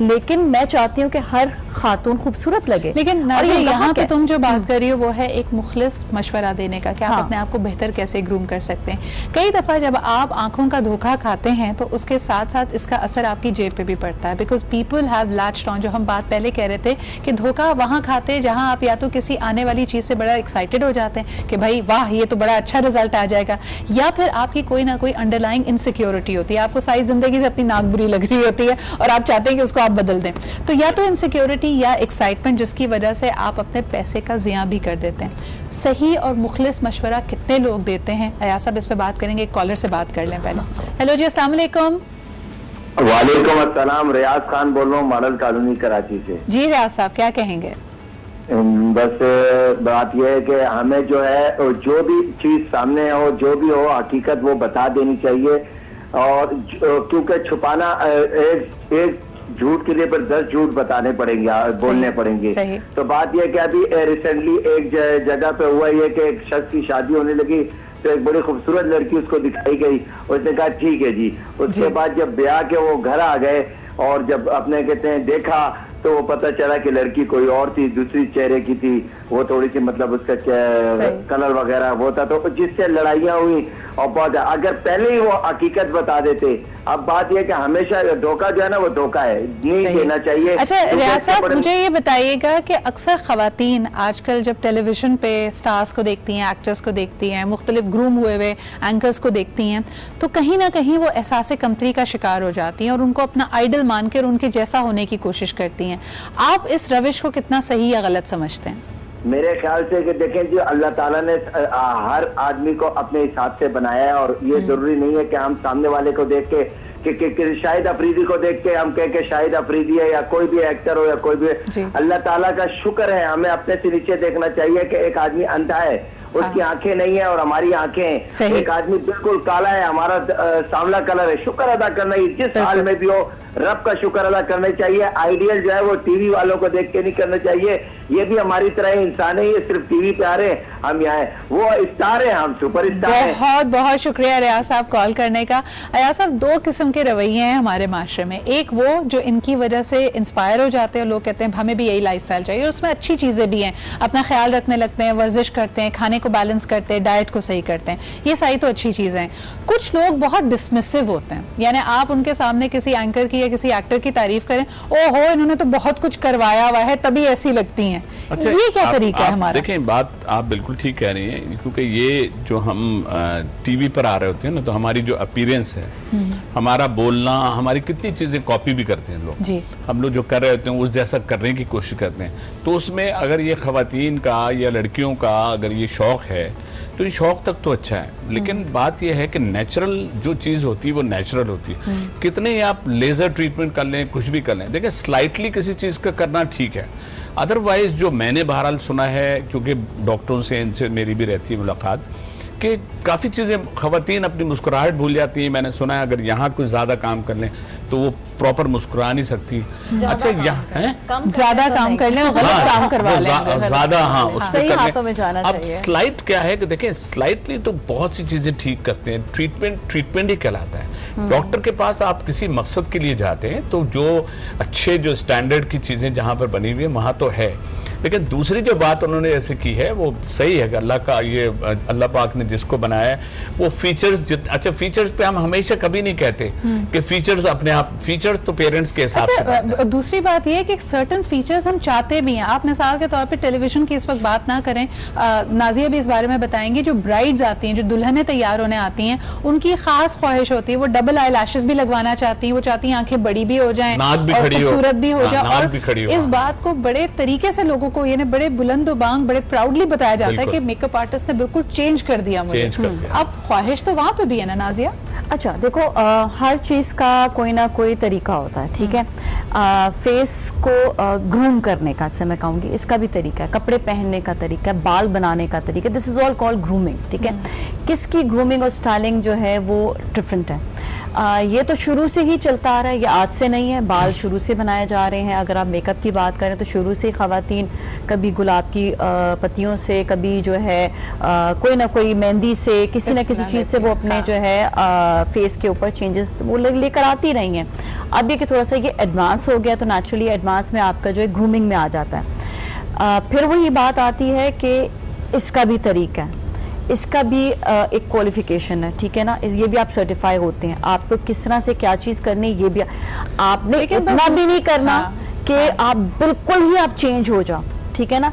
लेकिन मैं चाहती हूँ कि हर खातून खूबसूरत लगे। लेकिन यहाँ पे तुम जो बात कर रही हो वो है एक मुखलिस मशवरा देने का कि आप अपने आप को बेहतर कैसे ग्रूम कर सकते हैं। कई दफ़ा जब आप आंखों का धोखा खाते हैं तो उसके साथ साथ इसका असर आपकी जेब पे भी पड़ता है, because people have latched on, जो हम बात पहले कह रहे थे कि धोखा वहाँ खाते हैं जहाँ आप या तो किसी आने वाली चीज़ से बड़ा एक्साइटेड हो जाते हैं कि भाई वाह ये तो बड़ा अच्छा रिजल्ट आ जाएगा, या फिर आपकी कोई ना कोई अंडरलाइंग इनसिक्योरिटी होती है, आपको सारी जिंदगी से अपनी नाक बुरी लग रही होती है और आप चाहते हैं कि उसको आप बदल दें, तो या तो इनसिक्योरिटी या एक्साइटमेंट जिसकी वजह से आप अपने पैसे का ज़िया भी कर देते हैं। सही और मुखलिस मशवरा कितने लोग देते हैं, अयाज साहब इस पे बात करेंगे, एक कॉलर से बात कर लें पहले। हेलो जी, अस्सलाम वालेकुम। वालेकुम अस्सलाम, रियाज खान बोल रहा हूँ, मॉडल कॉलोनी कराची से। जी रियाज साहब, क्या कहेंगे? बस बात यह है कि हमें जो है जो भी चीज सामने हो, जो भी हो, हकीकत वो बता देनी चाहिए, और क्योंकि छुपाना एक झूठ के लिए पर 10 झूठ बताने पड़ेंगे, बोलने पड़ेंगे। तो बात यह कि अभी रिसेंटली एक जगह पे हुआ ये कि एक शख्स की शादी होने लगी तो एक बड़ी खूबसूरत लड़की उसको दिखाई गई, उसने कहा ठीक है जी। उसके बाद जब ब्याह के वो घर आ गए और जब अपने कहते हैं देखा तो वो पता चला कि लड़की कोई और थी, दूसरी चेहरे की थी, वो थोड़ी सी मतलब उसका कलर वगैरह वो था, तो जिससे लड़ाइयाँ हुई। और बहुत अगर पहले ही वो हकीकत बता देते, अब बात यह कि हमेशा धोखा जो है ना वो धोखा है, नहीं देना चाहिए। अच्छा रियाज साहब, मुझे ये बताइएगा कि अक्सर खवातीन आजकल जब टेलीविजन पे स्टार्स को देखती हैं, एक्टर्स को देखती हैं, मुख्तलिफ ग्रूम हुए हुए एंकर्स को देखती हैं, तो कहीं ना कहीं वो एहसास कमतरी का शिकार हो जाती हैं और उनको अपना आइडल मानकर उनके जैसा होने की कोशिश करती हैं। आप इस रविश को कितना सही या गलत समझते हैं? मेरे ख्याल से कि देखें जी, अल्लाह ताला ने हर आदमी को अपने हिसाब से बनाया है, और ये जरूरी नहीं है कि हम सामने वाले को देख के कि शाहिद अफरीदी को देख के हम कहें कि शाहिद अफरीदी है, या कोई भी एक्टर हो या कोई भी। अल्लाह ताला का शुक्र है, हमें अपने से नीचे देखना चाहिए कि एक आदमी अंधा है, उसकी आंखें नहीं है और हमारी आंखें हैं। एक आदमी बिल्कुल काला है, हमारा सांवला कलर है। शुक्र अदा करना, जिस हाल में भी हो रब का शुक्र अदा करना चाहिए। आइडियल जो है वो टीवी वालों को देख के नहीं करना चाहिए, ये भी हमारी तरह इंसान है, ये सिर्फ टीवी पे आ रहे हैं, हम यहाँ है, वो स्टार है, हम सुपर स्टार हैं। बहुत बहुत शुक्रिया रियाज साहब कॉल करने का। रियाज साहब, दो किस्म के रवैये हैं हमारे माशरे में, एक वो जो इनकी वजह से इंस्पायर हो जाते हैं, लोग कहते हैं हमें भी यही लाइफस्टाइल चाहिए, उसमें अच्छी चीजें भी हैं, अपना ख्याल रखने लगते हैं, वर्जिश करते हैं, खाने को बैलेंस करते हैं, डाइट को सही करते हैं, ये सारी तो अच्छी चीजें हैं। कुछ लोग बहुत डिसमिसिव होते हैं, यानी आप उनके सामने किसी एंकर की या किसी एक्टर की तारीफ करें, ओहो इन्होंने तो बहुत कुछ करवाया हुआ है तभी ऐसी लगती हैं। अच्छा, ये क्या तरीका है हमारा? देखें, बात आप बिल्कुल ठीक कह रही हैं, क्योंकि ये जो हम टीवी पर आ रहे होते हैं ना, तो हमारी जो अपीयरेंस है, हमारा बोलना, हमारी कितनी चीजें कॉपी भी करते हैं लोग। हम लोग जो कर रहे होते हैं उस जैसा करने की कोशिश करते हैं, तो उसमें अगर ये खवातीन का या लड़कियों का अगर ये शौक है तो ये शौक तक तो अच्छा है, लेकिन बात यह है कि नेचुरल जो चीज होती है वो नेचुरल होती है। कितने ही आप लेजर ट्रीटमेंट कर लें, कुछ भी कर लें, देखिए स्लाइटली किसी चीज का करना ठीक है, अदरवाइज जो मैंने बहरहाल सुना है, क्योंकि डॉक्टरों से इनसे मेरी भी रहती है मुलाकात, कि काफ़ी चीज़ें ख़वातीन अपनी मुस्कुराहट भूल जाती हैं। मैंने सुना है अगर यहाँ कुछ ज़्यादा काम कर लें तो वो प्रॉपर मुस्कुरा नहीं सकती। अच्छा, यहाँ है ज़्यादा काम कर लें, गलत काम करवा लें ज़्यादा, हाँ उसमें कर लें। अब स्लाइट क्या है कि देखें, स्लाइटली तो बहुत सी चीज़ें ठीक करते हैं, ट्रीटमेंट ही कहलाता है। डॉक्टर के पास आप किसी मकसद के लिए जाते हैं तो जो अच्छे जो स्टैंडर्ड की चीज़ें जहाँ पर बनी हुई है वहाँ तो है, लेकिन दूसरी जो बात उन्होंने ऐसे की है वो सही है कि अल्लाह का ये अल्लाह पाक ने जिसको बनाया है वो फीचर्स, अच्छा फीचर्स पे हम हमेशा कभी नहीं कहते कि फीचर्स अपने आप, फीचर्स तो पेरेंट्स के हिसाब से। दूसरी बात ये है कि सर्टन फीचर्स हम चाहते भी हैं। आप मिसाल के तौर पे टेलीविजन की इस वक्त बात ना करें, नाजिया भी इस बारे में बताएंगे, जो ब्राइड्स आती हैं, जो दुल्हनें तैयार होने आती हैं, उनकी खास ख्वाहिश होती है, वो डबल आई लैशेस भी लगवाना चाहती हैं, वो चाहती हैं आंखें बड़ी भी हो जाएं और खूबसूरत भी हो जाए। और इस बात को बड़े तरीके से लोगों को ये बड़े बुलंद बांग बड़े प्राउडली बताया जाता है कि मेकअप आर्टिस्ट ने बिल्कुल चेंज कर दिया मुझे। अब ख्वाहिश तो वहां पे भी है ना नाजिया? अच्छा देखो, हर चीज का कोई ना कोई तरीका होता है, ठीक है। फेस को ग्रूम करने का, जैसे मैं कहूँगी, इसका भी तरीका है, कपड़े पहनने का तरीका है, बाल बनाने का तरीका, this is all called grooming, ठीक है। किसकी ग्रूमिंग और स्टाइलिंग जो है वो डिफरेंट है। ये तो शुरू से ही चलता आ रहा है, ये आज से नहीं है, बाल शुरू से बनाए जा रहे हैं। अगर आप मेकअप की बात करें तो शुरू से खवातीन कभी गुलाब की पत्तियों से, कभी जो है कोई ना कोई मेहंदी से, किसी ना किसी चीज़ से वो अपने जो है फेस के ऊपर चेंजेस वो लेकर आती रही हैं। अब ये कि थोड़ा सा ये एडवांस हो गया तो नेचुरली एडवांस में आपका जो है ग्रूमिंग में आ जाता है। फिर वही बात आती है कि इसका भी तरीका है, इसका भी एक क्वालिफिकेशन है, ठीक है ना। ये भी आप सर्टिफाई होते हैं, आपको किस तरह से क्या चीज़ करनी, ये भी आपने इतना भी नहीं करना कि आप बिल्कुल ही आप चेंज हो जाओ, ठीक है ना।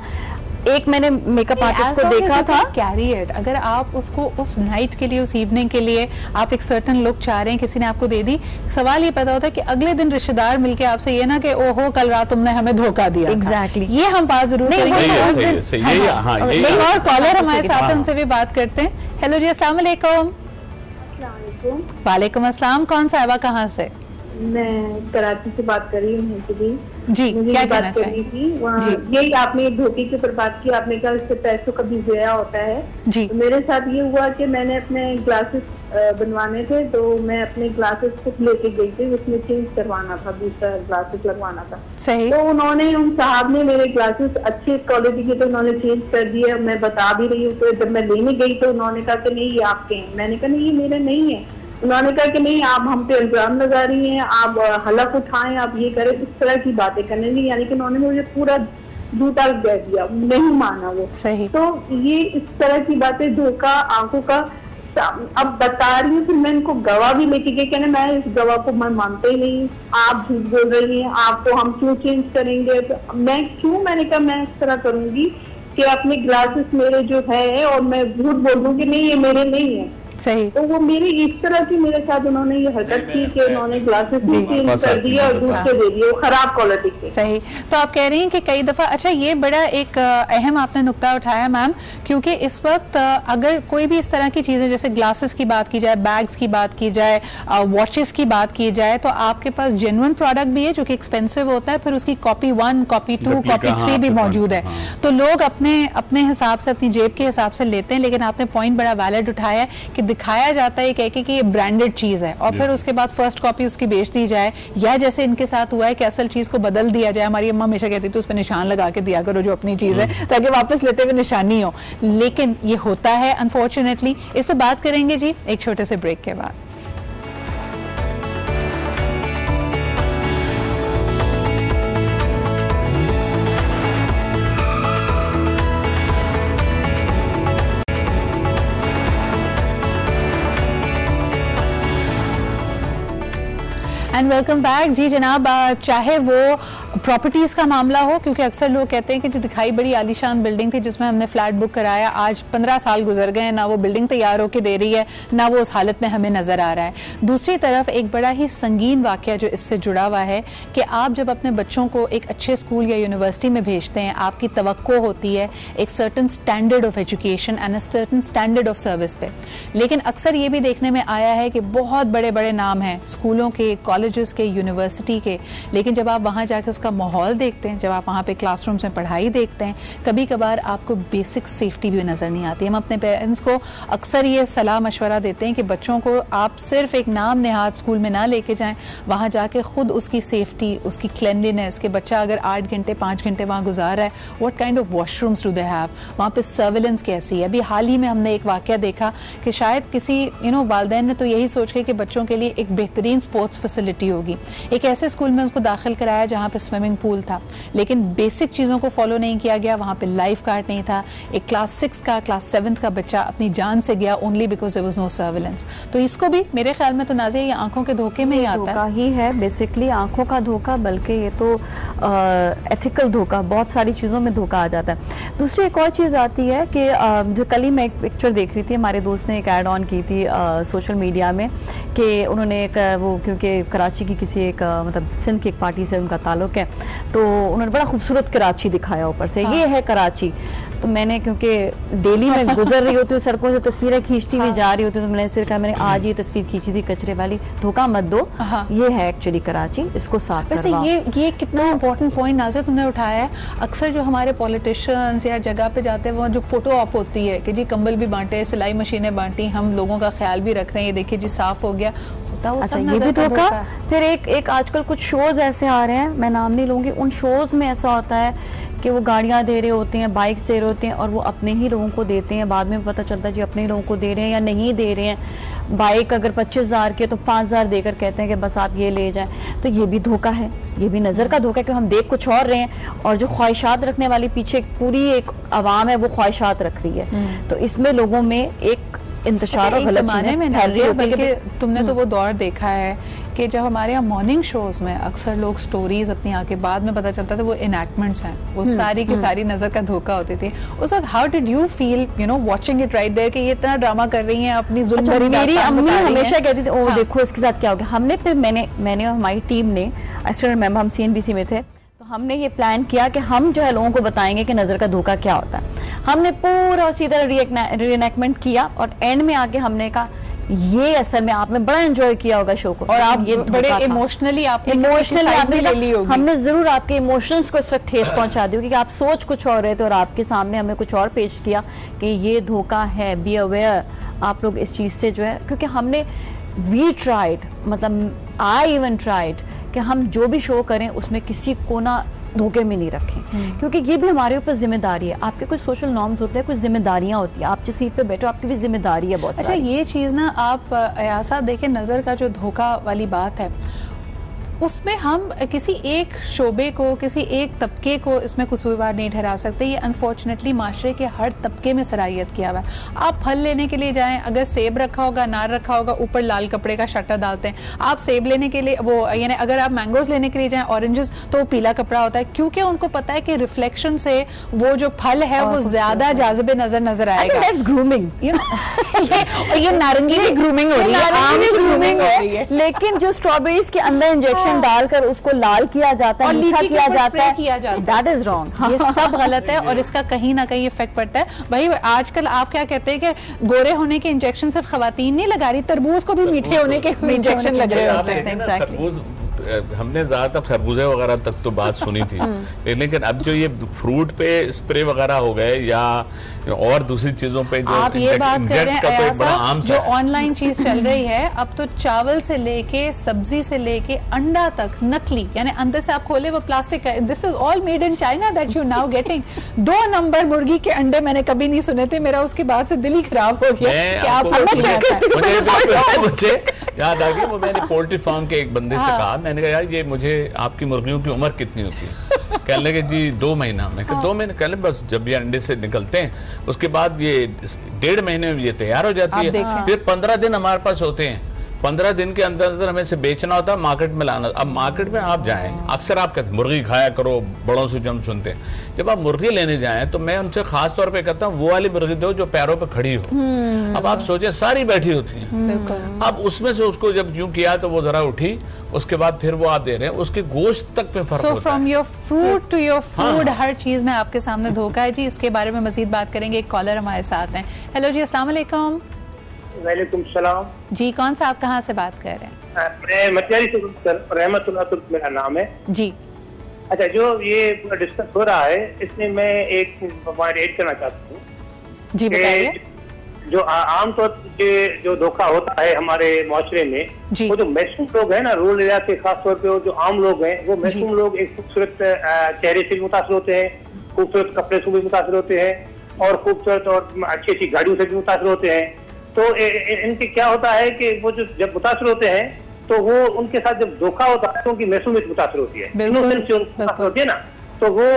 एक मैंने मेकअप आर्टिस्ट को देखा था, कैरी इट, अगर आप उसको उस नाइट के लिए, उस इवनिंग के लिए आप एक सर्टन लुक चाह रहे हैं, किसी ने आपको दे दी, सवाल ये पैदा होता है कि अगले दिन रिश्तेदार मिलके आपसे ये ना कि ओहो कल रात तुमने हमें धोखा दिया। एग्जैक्टली, ये हम बात जरूर करेंगे। और कॉलर हमारे साथ, उनसे भी बात करते हैं। हेलो जी, अस्सलाम वालेकुम। वालेकुम अस्सलाम, कौन सा है, कहाँ से? मैं कराची से बात कर रही हूँ जी, मुझे क्या बात करनी थी। यही आपने धोखे के ऊपर बात की, आपने कहा इससे पैसों का भी ज़या होता है जी। तो मेरे साथ ये हुआ कि मैंने अपने ग्लासेस बनवाने थे, तो मैं अपने ग्लासेस को लेके गई थी, उसमें चेंज करवाना था, दूसरा ग्लासेस लगवाना था। सही। तो उन्होंने, उन साहब ने मेरे ग्लासेस अच्छे क्वालिटी के तो उन्होंने चेंज कर दिए। मैं बता भी रही हूँ, तो जब मैं लेने गई तो उन्होंने कहा कि नहीं ये आपके हैं। मैंने कहा नहीं ये मेरे नहीं है। उन्होंने कहा कि नहीं आप हम पे इल्जाम लगा रही हैं, आप हलफ उठाएं, आप ये करें, इस तरह की बातें करने ली। यानी कि उन्होंने मुझे पूरा झूठा कह दिया, नहीं माना वो। सही। तो ये इस तरह की बातें, धोखा, आंखों का, अब बता रही हूँ। फिर मैं इनको गवाह भी लेके गई, कहने मैं इस गवाह को मैं मानते ही नहीं, आप झूठ बोल रही हैं, आपको हम क्यों चेंज करेंगे। तो मैं क्यों, मैंने कहा मैं इस तरह करूंगी कि अपने ग्लासेस मेरे जो है और मैं झूठ बोल दूं कि नहीं ये मेरे नहीं है। सही। तो वो मेरी इस तरह की मेरे साथ उन्होंने ये हरकत की कि उन्होंने ग्लासेस भी चेंज कर दिए और दूसरे दे दिए, वो खराब क्वालिटी के। सही। तो आप कह रही हैं कि कई दफ़ा, अच्छा ये बड़ा एक अहम आपने नुक्ता उठाया मैम, क्योंकि इस वक्त अगर कोई भी इस तरह की चीज़ें, जैसे ग्लासेस की बात की जाए, बैग्स की बात की जाए, वॉचेस की बात की जाए, तो आपके पास जेन्युइन प्रोडक्ट भी है जो कि एक्सपेंसिव होता है, फिर उसकी कॉपी 1, कॉपी 2, कॉपी 3 भी मौजूद है। तो लोग अपने हिसाब से, अपनी जेब के हिसाब से लेते हैं। लेकिन आपने पॉइंट बड़ा वैलिड उठाया कि दिखाया जाता है कह के कि ये ब्रांडेड चीज है, और फिर उसके बाद फर्स्ट कॉपी उसकी बेच दी जाए, या जैसे इनके साथ हुआ है कि असल चीज को बदल दिया जाए। हमारी अम्मा हमेशा कहती थी उस पर निशान लगा के दिया करो जो अपनी चीज है, ताकि वापस लेते हुए निशानी हो। लेकिन ये होता है अनफॉर्चुनेटली। इस पर बात करेंगे जी एक छोटे से ब्रेक के बाद। एंड वेलकम बैक जी जनाब। चाहे वो प्रॉपर्टीज़ का मामला हो, क्योंकि अक्सर लोग कहते हैं कि जो दिखाई बड़ी आलीशान बिल्डिंग थी जिसमें हमने फ्लैट बुक कराया, आज 15 साल गुजर गए, ना वो बिल्डिंग तैयार होकर दे रही है, ना वो उस हालत में हमें नज़र आ रहा है। दूसरी तरफ एक बड़ा ही संगीन वाक़या जो इससे जुड़ा हुआ है कि आप जब अपने बच्चों को एक अच्छे स्कूल या यूनिवर्सिटी में भेजते हैं, आपकी तवक्को होती है एक certain standard of education and a certain standard of service पे। लेकिन अक्सर ये भी देखने में आया है कि बहुत बड़े बड़े नाम हैं स्कूलों के, कॉलेजेस के, यूनिवर्सिटी के, लेकिन जब आप वहाँ जाके का माहौल देखते हैं, जब आप वहाँ पे क्लासरूम्स में पढ़ाई देखते हैं, कभी कभार आपको बेसिक सेफ्टी भी नज़र नहीं आती। हम अपने पेरेंट्स को अक्सर ये सलाह मशवरा देते हैं कि बच्चों को आप सिर्फ एक नाम नेहाद स्कूल में ना लेके जाएं, वहाँ जाके खुद उसकी सेफ्टी, उसकी क्लेanलीनेस, कि बच्चा अगर 8 घंटे 5 घंटे वहाँ गुजार रहा है, what kind of washrooms do they have, वहाँ पे सर्विलेंस कैसी है। अभी हाल ही में हमने एक वाक़या देखा कि शायद किसी वालिदैन ने तो यही सोच के कि बच्चों के लिए एक बेहतरीन स्पोर्ट्स फैसिलिटी होगी, एक ऐसे स्कूल में उसको दाखिल कराया जहाँ पे स्विमिंग पूल था, लेकिन बेसिक चीज़ों को फॉलो नहीं किया गया। वहाँ पे लाइफ गार्ड नहीं था, एक क्लास 6 का क्लास 7 का बच्चा अपनी जान से गया only because there was no surveillance. तो इसको भी मेरे ख्याल में तो नाज़िया ये आंखों के धोखे में ही आता ही है, बेसिकली आंखों का धोखा, बल्कि ये तो एथिकल धोखा, बहुत सारी चीज़ों में धोखा आ जाता है। दूसरी एक और चीज़ आती है कि जो कल ही मैं एक पिक्चर देख रही थी, हमारे दोस्त ने एक ऐड ऑन की थी सोशल मीडिया में कि उन्होंने एक वो, क्योंकि कराची की किसी एक मतलब सिंध की एक पार्टी से उनका ताल्लुक है, तो उन्होंने बड़ा खूबसूरत कराची दिखाया ऊपर से, ये है कराची। तो मैंने, क्योंकि डेली में गुजर रही होती हूँ सड़कों से, तस्वीरें खींचती हुई जा रही होती हूँ, तो मैंने सिर्फ कहा मैंने आज ये तस्वीर खींची थी कचरे वाली, धोखा मत दो, ये है एक्चुअली कराची, इसको साफ वैसे ये कितना इंपॉर्टेंट पॉइंट नाज़िया तुमने उठाया है। अक्सर जो हमारे पॉलिटिशियंस या जगह पे जाते हैं, वो जो फोटो ऑप होती है कि जी कंबल भी बांटे, सिलाई मशीनें बांटी, हम लोगों का ख्याल भी रख रहे हैं, ये देखिए जी साफ हो गया, अच्छा ये भी धोखा। फिर एक आजकल कुछ शोज ऐसे आ रहे हैं, मैं नाम नहीं लूंगी, उन शोज में ऐसा होता है कि वो गाड़ियां दे रहे होते हैं, बाइक्स दे रहे होते हैं, और वो अपने ही लोगों को देते हैं, बाद में पता चलता है जी अपने ही लोगों को दे रहे हैं या नहीं दे रहे हैं। बाइक अगर 25,000 की है तो 5,000 देकर कहते हैं कि बस आप ये ले जाएं, तो ये भी धोखा है, ये भी नज़र का धोखा है कि हम देख कुछ और रहे हैं, और जो ख्वाहिशात रखने वाली पीछे पूरी एक आवाम है वो ख्वाहिशात रख रही है, तो इसमें लोगों में एक इंतशार और ज़माने में नाज़िया, बल्कि तुमने तो वो दौर देखा है कि जब हमारे यहाँ मॉर्निंग शोज में अक्सर लोग स्टोरीज अपनी आके बाद में पता चलता था वो इनैक्टमेंट्स हैं, वो सारी की सारी नजर का धोखा होती थी उस वक्त। How did you feel watching it right there कि ये इतना ड्रामा कर रही हैं, अपनी जुल्म भरी मेरी अम्मी हमेशा कहती थी ओ देखो इसके साथ क्या हो गया। हमने फिर मैंने और हमारी टीम ने, आई स्टिल रिमेंबर, हम CNBC में थे, तो हमने ये प्लान किया कि हम जो है लोगों को बताएंगे कि नजर का धोखा क्या होता है। हमने पूरा उसी तरह रीएनैक्टमेंट किया, और एंड में आके हमने कहा ये असल में आपने बड़ा एंजॉय किया होगा शो को, और आप ये बड़े इमोशनली आपने ले ली होगी, हमने जरूर आपके इमोशंस को इस वक्त ठेस पहुंचा दी होगी कि आप सोच कुछ और रहे थे और आपके सामने हमें कुछ और पेश किया कि ये धोखा है, बी अवेयर आप लोग इस चीज से जो है, क्योंकि हमने वी ट्राइड, मतलब आई इवन ट्राइड कि हम जो भी शो करें उसमें किसी को ना धोखे में नहीं रखें, क्योंकि ये भी हमारे ऊपर जिम्मेदारी है। आपके कुछ सोशल नॉर्म्स होते हैं, कुछ जिम्मेदारियां होती हैं, आप जिस सीट पे बैठो आपकी भी जिम्मेदारी है बहुत। अच्छा ये चीज़ ना आप ऐसा देखें, नज़र का जो धोखा वाली बात है उसमें हम किसी एक शोबे को, किसी एक तबके को इसमें कसूरवार नहीं ठहरा सकते। ये अनफॉर्चुनेटली माशरे के हर तबके में सराहियत किया हुआ है। आप फल लेने के लिए जाएं, अगर सेब रखा होगा, अनार रखा होगा, ऊपर लाल कपड़े का शटर डालते हैं। आप सेब लेने के लिए वो, यानी अगर आप मैंगोज लेने के लिए जाएं, ऑरेंजेस, तो वो पीला कपड़ा होता है, क्योंकि उनको पता है कि रिफ्लेक्शन से वो जो फल है वो ज्यादा जाज़िबे नजर आएगा। ग्रूमिंग, ये नारंगी भी ग्रूमिंग हो रही है, आम भी ग्रूमिंग हो रही है। लेकिन जो स्ट्रॉबेरीज के अंदर इंजेक्शन डालकर उसको लाल किया जाता है, मीठा किया जाता है, दैट इज रॉन्ग। ये सब गलत है और इसका कहीं ना कहीं इफेक्ट पड़ता है। भाई आजकल आप क्या कहते हैं कि गोरे होने के इंजेक्शन सिर्फ खवातीन नहीं लगा रही, तरबूज को भी मीठे होने के इंजेक्शन लग रहे होते हैं। हमने ज्यादातर खरबूजे वगैरह तक तो बात सुनी थी, लेकिन अब जो ये फ्रूट पे स्प्रे वगैरह हो गए या और दूसरी चीजों पे जो आप ये बात कर रहे हैं अयासा, जो ऑनलाइन चीज चल रही है, अब तो चावल से लेके सब्जी से लेके अंडा तक नकली, यानी अंदर से आप खोले वो प्लास्टिक का। This is all made in China that you now getting. 2 number मुर्गी के अंडे मैंने कभी नहीं सुने थे, मेरा उसके बाद से दिल ही खराब हो गया कि आप मुझे याद आ गया, वो मैंने पोल्ट्री फार्म के एक बंदे से कहा, मैंने कहा यार ये मुझे आपकी मुर्गियों की उम्र कितनी होती है? कहने लगे जी 2 महीना। मैं कहा 2 महीने? कहने बस जब ये अंडे से निकलते हैं उसके बाद ये 1.5 महीने में ये तैयार हो जाती है, फिर 15 दिन हमारे पास होते हैं। 15 दिन के अंदर अंदर हमें से बेचना होता है, मार्केट में लाना। अब मार्केट में आप जाएं, अक्सर आप कहते हैं मुर्गी खाया करो, बड़ों से जो हम सुनते हैं, जब आप मुर्गी लेने जाएं तो मैं उनसे खास तौर पे कहता हूँ वो वाली मुर्गी दो जो पैरों पे खड़ी हो। अब आप सोचे सारी बैठी होती है, अब उसमें से उसको जब यूं किया तो वो जरा उठी, उसके बाद फिर वो आप दे रहे हैं, उसके गोश्त तक पे फर्क होता है। From your fruit to your food, हर चीज में आपके सामने धोखा है जी। इसके बारे में मजीद बात करेंगे, एक कॉलर हमारे साथ हैं। हेलो जी, अस्सलाम वालेकुम। वालेकुम सलाम जी, कौन सा, आप कहाँ से बात कर रहे हैं? मैं मटियारी से, रहमतुल्लाह तुर्क मेरा नाम है जी। अच्छा, जो ये पूरा डिस्कस हो रहा है इसमें मैं एक पॉइंट ऐड करना चाहता हूँ। जी बताइए। जो आमतौर पे जो धोखा होता है हमारे माशरे में, वो जो मैसूम लोग हैं ना, रूरल एरिया के खास तौर पे वो जो आम लोग हैं, वो मैसूम लोग एक खूबसूरत चेहरे से भी मुतासर होते हैं, खूबसूरत कपड़े से भी मुतासर होते हैं, और खूबसूरत और अच्छी अच्छी गाड़ियों से भी मुतासर होते हैं। तो इनके क्या होता है कि वो जो जब मुतासर होते हैं तो वो उनके साथ जब धोखा होता है तो उनकी मैसूमियत मुतासर होती है, इनोसेंस मुतासर होती है ना, तो वो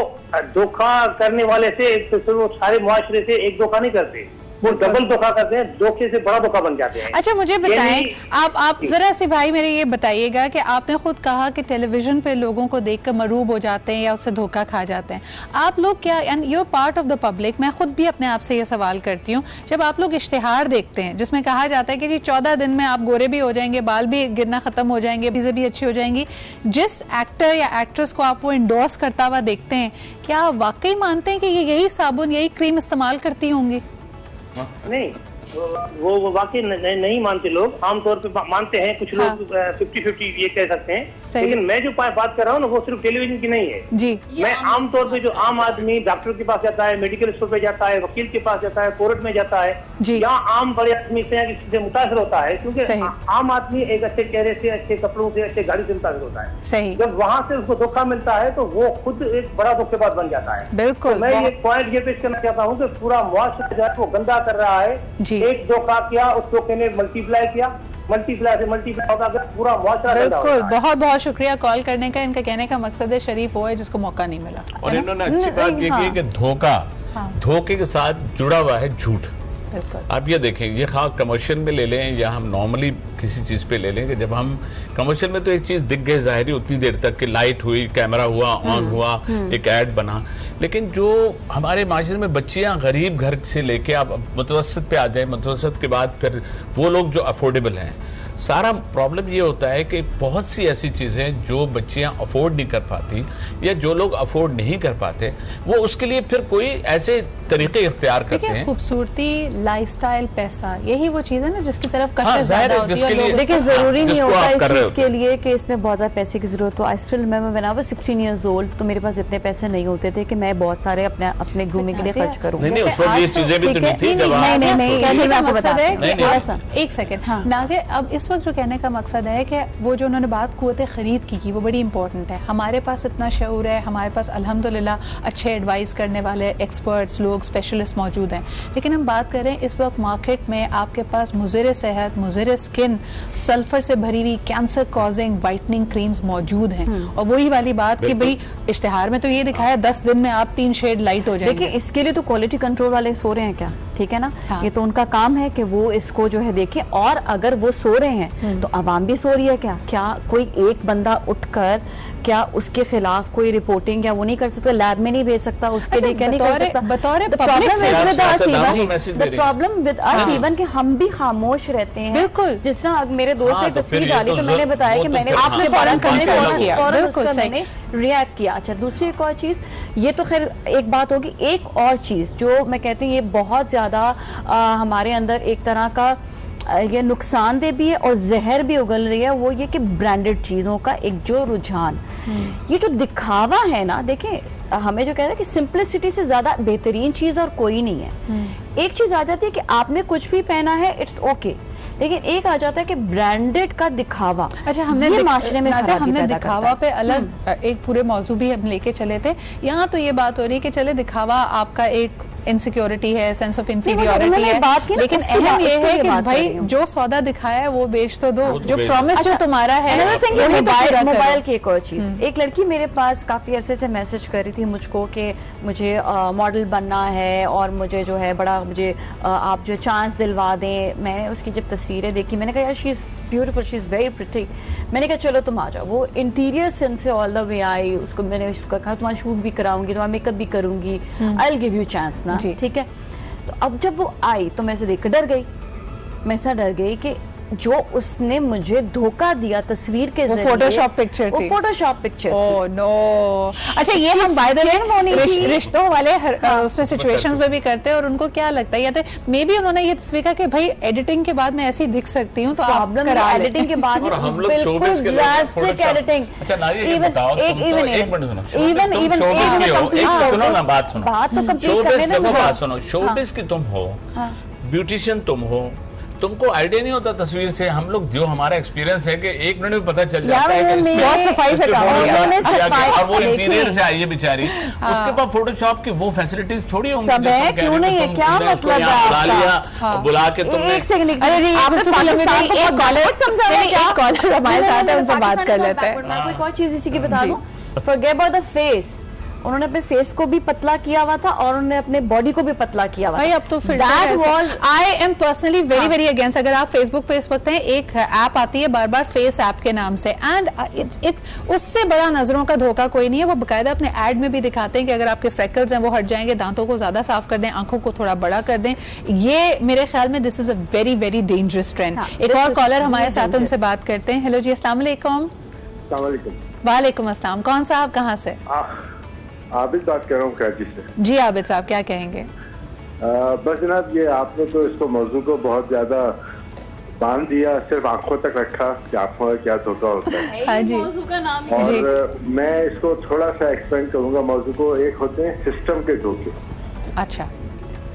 धोखा करने वाले से वो सारे मुआशरे से एक धोखा नहीं करते, वो डबल धोखा करते हैं, धोखे से बड़ा धोखा बन जाते हैं। अच्छा मुझे बताएं, आप जरा से भाई मेरे ये बताइएगा कि आपने खुद कहा कि टेलीविजन पे लोगों को देखकर मरूब हो जाते हैं या उससे धोखा खा जाते हैं, आप लोग क्या, and you are part of the public, मैं खुद भी अपने आप से ये सवाल करती हूँ, जब आप लोग इश्तिहार देखते हैं जिसमें कहा जाता है कि जी 14 दिन में आप गोरे भी हो जाएंगे, बाल भी गिरना खत्म हो जाएंगे, चीजें भी अच्छी हो जाएंगी, जिस एक्टर या एक्ट्रेस को आप वो इंडोर्स करता हुआ देखते हैं, क्या आप वाकई मानते हैं कि ये यही साबुन यही क्रीम इस्तेमाल करती होंगी? नहीं, वो वाकई नहीं मानते लोग, आमतौर पे मानते हैं कुछ लोग, 50-50 ये कह सकते हैं। लेकिन मैं जो बात कर रहा हूँ ना, वो सिर्फ टेलीविजन की नहीं है जी। मैं आमतौर पे जो आम आदमी डॉक्टर के पास जाता है, मेडिकल स्टोर पे जाता है, वकील के पास जाता है, कोर्ट में जाता है, या आम बड़े आदमी से मुतासर होता है, क्योंकि आम आदमी एक अच्छे चेहरे से, अच्छे कपड़ों से, अच्छे गाड़ी से मुतासर होता है। सही। जब वहाँ से उसको धोखा मिलता है तो वो खुद एक बड़ा धोखेबाज बन जाता है। बिल्कुल। मैं ये पॉइंट ये पेश करना चाहता हूँ कि पूरा मुआशरा जो है वो गंदा कर रहा है, एक धोखा किया, उस धोखे ने मल्टीप्लाई किया, मल्टीप्लाई से मल्टीप्लाई होता गया, पूरा मुआशरा। बिल्कुल, बहुत बहुत शुक्रिया कॉल करने का। इनका कहने का मकसद है शरीफ वो है जिसको मौका नहीं मिला। और इन्होंने अच्छी बात ये की कि धोखा, धोखे के साथ जुड़ा हुआ है झूठ। आप ये देखें, ये खा कमर्शियल में ले लें या हम नॉर्मली किसी चीज पे ले लें, कि जब हम कमर्शियल में तो एक चीज दिख गई जाहिर उतनी देर तक कि लाइट हुई, कैमरा हुआ, ऑन हुआ, एक ऐड बना, लेकिन जो हमारे माशरे में बच्चियां गरीब घर से लेके आप मुतवसत पे आ जाए, मुतवसत के बाद फिर वो लोग जो अफोर्डेबल हैं, सारा प्रॉब्लम ये होता है कि बहुत सी ऐसी चीजें जो बच्चियां अफोर्ड नहीं कर पाती या जो लोग अफोर्ड नहीं कर पाते, वो उसके लिए फिर कोई ऐसे तरीके इख्तियार करते हैं। खूबसूरती, लाइफस्टाइल, पैसा, यही वो चीज है ना जिसकी तरफ कशिश ज्यादा होती है। देखिए जरूरी नहीं होता इस चीज के लिए कि इसमें बहुत ज्यादा पैसे की जरूरत हो। I still remember when I was 16 years old, तो मेरे पास इतने पैसे नहीं होते थे कि मैं बहुत सारे अपने ग्रूमिंग के लिए खर्च करूं। नहीं, उस वक्त ये चीजें भी तो नहीं थी जब नहीं, कहने का मकसद है, एक सेकंड नाज़िया, अब इस वक्त जो कहने का मकसद है कि वो जो उन्होंने बात कुव्वत खरीद की वो बड़ी इंपॉर्टेंट है। हमारे पास इतना शऊर है, हमारे पास अल्हम्दुलिल्लाह अच्छे एडवाइस करने वाले एक्सपर्ट्स लोग, स्पेशलिस्ट मौजूद हैं, लेकिन हम बात करें इस वक्त मार्केट में आपके पास मुज़िर सेहत, मुज़िर स्किन, सल्फर से भरी हुई कैंसर कॉजिंग वाइटनिंग क्रीम्स मौजूद हैं। और वही वाली बात कि भाई इश्तिहार में तो ये दिखाया 10 दिन में आप 3 शेड लाइट हो जाएंगे। देखिए इसके लिए तो क्वालिटी कंट्रोल वाले सो रहे हैं क्या, ठीक है ना, ये तो उनका काम है कि वो इसको जो है देखें। और अगर वो सो रहे हैं तो आवाम भी सो रही है क्या कोई एक बंदा उठकर क्या उसके खिलाफ कोई रिपोर्टिंग या वो नहीं कर सकता, लैब में नहीं भेज सकता, उसके लिए क्या नहीं कर सकता। प्रॉब्लम विद अस इवन कि हम भी खामोश रहते हैं। बिल्कुल, जिस तरह मेरे दोस्त ने तस्वीर डाली तो मैंने बताया कि मैंने रिएक्ट किया। अच्छा, दूसरी एक और चीज, ये तो खैर एक बात होगी, एक और चीज जो मैं कहती हूँ ये बहुत ज्यादा हमारे अंदर एक तरह का ये नुकसानदेह भी है और जहर भी उगल रही है, वो ये कि ब्रांडेड चीजों का एक जो रुझान, ये जो दिखावा है ना, देखें हमें जो कहते हैं कि सिंपलिसिटी से ज्यादा बेहतरीन चीज और कोई नहीं है। एक चीज आ जाती है कि आपने कुछ भी पहना है, इट्स ओके, लेकिन एक आ जाता है कि ब्रांडेड का दिखावा। अच्छा, हमने माशरे में हमने दिखावा पे अलग एक पूरे मौजू भी हम लेके चले थे। यहाँ तो ये बात हो रही है कि चले दिखावा आपका एक इनसिक्योरिटी है, सेंस ऑफ इंफीरियरिटी है, लेकिन अहम ये है कि भाई जो सौदा दिखाया है वो बेच तो दो, जो प्रॉमिस जो तुम्हारा है। मोबाइल की एक और चीज, एक लड़की मेरे पास काफी अरसे से मैसेज कर रही थी मुझको कि मुझे मॉडल बनना है और मुझे जो है बड़ा मुझे आप जो चांस दिलवा दें। मैंने उसकी जब तस्वीरें देखी मैंने कहा यार she is beautiful, she is very pretty. मैंने कहा चलो तुम आ जाओ। वो इंटीरियर से ऑल द वे आई, उसको मैंने कहा तुम्हारा शूट भी कराऊंगी, तुम्हारा मेकअप भी करूंगी, I will give you chance ना, ठीक है। तो अब जब वो आई तो मैं से देख कर डर गई, मैं ऐसा डर गई कि जो उसने मुझे धोखा दिया तस्वीर के जरिए, फोटोशॉप पिक्चर थी, वो फोटोशॉप पिक्चर। Oh no. अच्छा, ये हम बाय द वे रिश्तों वाले उसमें सिचुएशंस में भी करते हैं और उनको क्या लगता है, या तो मे बी उन्होंने ये तस्वीर कहा कि भाई एडिटिंग के बाद मैं ऐसी दिख सकती हूँ, तो आप करा लें। एडिटिंग के बाद बिल्कुल ड्रास्टिक एडिटिंग। अच्छा नारिया, ये बताओ, एक मिनट सुनो, इवन ना बात सुनो, बात तो कंप्लीट करने दो। बात सुनो, शोबिस की तुम हो, ब्यूटिशियन तुम हो, तुमको आइडिया नहीं होता तस्वीर से। हम लोग जो हमारा एक्सपीरियंस है कि 1 मिनट में पता चल जाता है कि बहुत सफाई से काम किया, और वो इंटीरियर से आई है बेचारी, उसके पास फोटोशॉप की वो फैसिलिटीज थोड़ी होंगी। क्यों नहीं है, क्या मतलब है? बुला के तुमने एक सेकंड कॉलर हमारे साथ है, उनसे बात कर लेते हैं। मैं कोई चीज इसी की बता दूं, फॉरगेट अबाउट द फेस। उन्होंने अपने फेस को भी पतला किया हुआ था और उन्होंने अपने बॉडी को भी पतला किया हुआ था। भाई अब तो filter, I am personally very very against. अगर आप फेसबुक पे वक्त हैं, एक ऐप आती है बार बार फेस ऐप के नाम से, एंड इट्स उससे बड़ा नजरों का धोखा कोई नहीं है। वो बकायदा अपने एड में भी दिखाते हैं कि अगर आपके फ्रेकल्स हैं वो हट जाएंगे, दांतों को ज्यादा साफ कर दें, आंखों को थोड़ा बड़ा कर दें। ये मेरे ख्याल में this is a very very dangerous trend. एक और कॉलर हमारे साथ, उनसे बात करते हैं। हेलो जी, अस्सलाम वालेकुम। वालेकुम अस्सलाम। कौन साहब, कहाँ से? आबिद बात कर रहा हूँ कराची से। जी आबिद साहब, क्या कहेंगे? बस जनाब, ये आपने तो इसको मौजू को बहुत ज्यादा बांध दिया, सिर्फ आंखों तक रखा कि आंखों का क्या धोखा होता है। हाँ जी। और मैं इसको थोड़ा सा एक्सपेंड करूंगा मौजू को। एक होते हैं सिस्टम के धोखे। अच्छा।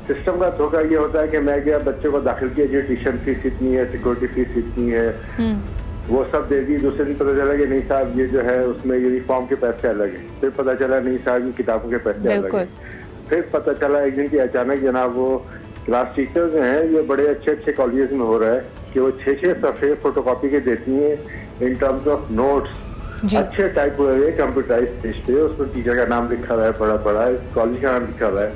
सिस्टम का धोखा ये होता है कि मैं गया, बच्चे को दाखिल किया, जी ट्यूशन फीस इतनी है, सिक्योरिटी फीस इतनी है, वो सब दे दी। दूसरे दिन पता चला कि नहीं साहब, ये जो है उसमें यूनिफॉर्म के पैसे अलग है। फिर पता चला नहीं साहब, ये किताबों के पैसे अलग है। फिर पता चला एक दिन की अचानक जनाब वो क्लास टीचर्स हैं, ये बड़े अच्छे अच्छे कॉलेज में हो रहा है कि वो 6-6 सफ़े फोटोकॉपी के देती हैं इन टर्म्स ऑफ नोट्स, अच्छे टाइप हुए कंप्यूटराइज पेज पे, उसमें टीचर का नाम लिखा हुआ है, बड़ा बड़ा कॉलेज का नाम लिखा हुआ है,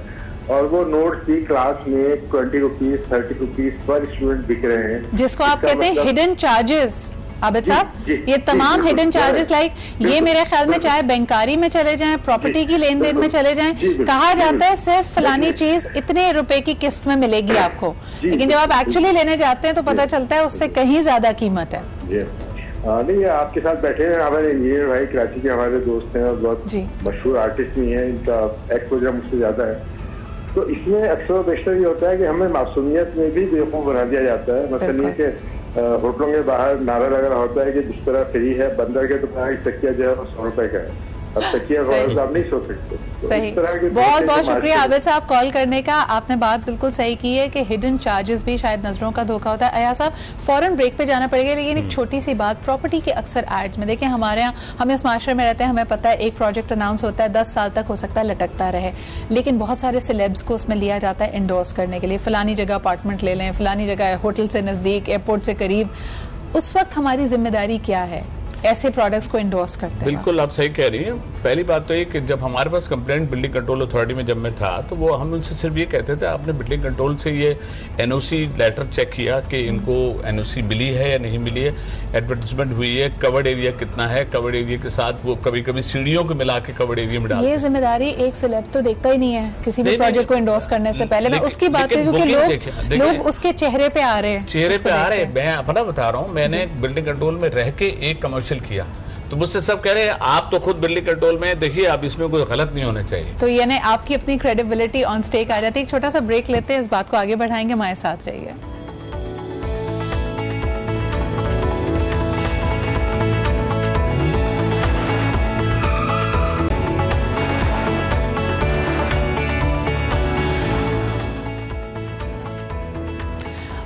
और वो नोट्स भी क्लास में 20 रुपीज 30 रुपीज पर स्टूडेंट बिक रहे हैं, जिसको आप कहते हैं हिडन चार्जेस। आबिद साहब, ये तमाम हिडन चार्जेस, लाइक ये मेरे ख्याल में चाहे बैंकारी में चले जाएं, प्रॉपर्टी की लेन देन में चले जाएं, कहा जाता है सिर्फ फलानी चीज इतने रुपए की किस्त में मिलेगी आपको, लेकिन जब आप एक्चुअली लेने जाते हैं तो पता चलता है उससे कहीं ज्यादा कीमत है। नहीं, आपके साथ बैठे हैं हमारे इंजीनियर भाई, कराची के हमारे दोस्त हैं और बहुत मशहूर आर्टिस्ट भी हैं, इनका एक्सपोजर मुझसे ज्यादा है। तो इसमें अक्सर बेशतर ये होता है कि हमें मासूमियत में भी बेवकूफ बना दिया जाता है। मतलब ये कि होटलों के बाहर नारा लगा होता है कि जिस तरह फ्री है, बंदर के तो तकिया जो है 100 रुपए का है, अब तकिया आप नहीं सोच सकते। तो सही, बहुत बहुत शुक्रिया आबिद साहब कॉल करने का। आपने बात बिल्कुल सही की है कि हिडन चार्जेस भी शायद नजरों का धोखा होता है। अया साहब, फौरन ब्रेक पे जाना पड़ेगा, लेकिन एक छोटी सी बात, प्रॉपर्टी के अक्सर एड्स में देखें, हमारे यहाँ, हम इस माशरे में रहते हैं, हमें पता है एक प्रोजेक्ट अनाउंस होता है 10 साल तक हो सकता है लटकता रहे, लेकिन बहुत सारे सेलेब्स को उसमें लिया जाता है इंडोर्स करने के लिए, फलानी जगह अपार्टमेंट ले लें, फलानी जगह होटल से नजदीक, एयरपोर्ट से करीब। उस वक्त हमारी जिम्मेदारी क्या है ऐसे प्रोडक्ट्स को इंडोर्स करते हैं? बिल्कुल आप सही कह रही हैं। पहली बात तो ये कि जब हमारे पास कंप्लेंट बिल्डिंग कंट्रोल अथॉरिटी में जब मैं था, तो वो हम उनसे सिर्फ ये कहते थे आपने बिल्डिंग कंट्रोल से ये एनओसी लेटर चेक किया कि इनको एनओसी मिली है या नहीं मिली है, एडवर्टाइजमेंट हुई है, कवर्ड एरिया कितना है, कवर्ड एरिया के साथ वो कभी कभी सीढ़ियों को मिला के कवर्ड एरिया में डालते हैं। ये जिम्मेदारी एक सेलेब तो देखता ही नहीं है किसी भी प्रोजेक्ट को इंडोर्स करने से पहले। मैं उसकी बात करूं क्योंकि लोग उसके चेहरे पे आ रहे हैं, चेहरे पे आ रहे हैं। मैं अपना बता रहा हूँ, मैंने बिल्डिंग कंट्रोल में रह के एक कमर्शियल किया, तो मुझसे सब कह रहे हैं आप तो खुद बिल्डिंग कंट्रोल में, देखिए आप इसमें कोई गलत नहीं होना चाहिए। तो यानी आपकी अपनी क्रेडिबिलिटी ऑन स्टेक आ जाती है। एक छोटा सा ब्रेक लेते हैं, इस बात को आगे बढ़ाएंगे, हमारे साथ रहिए।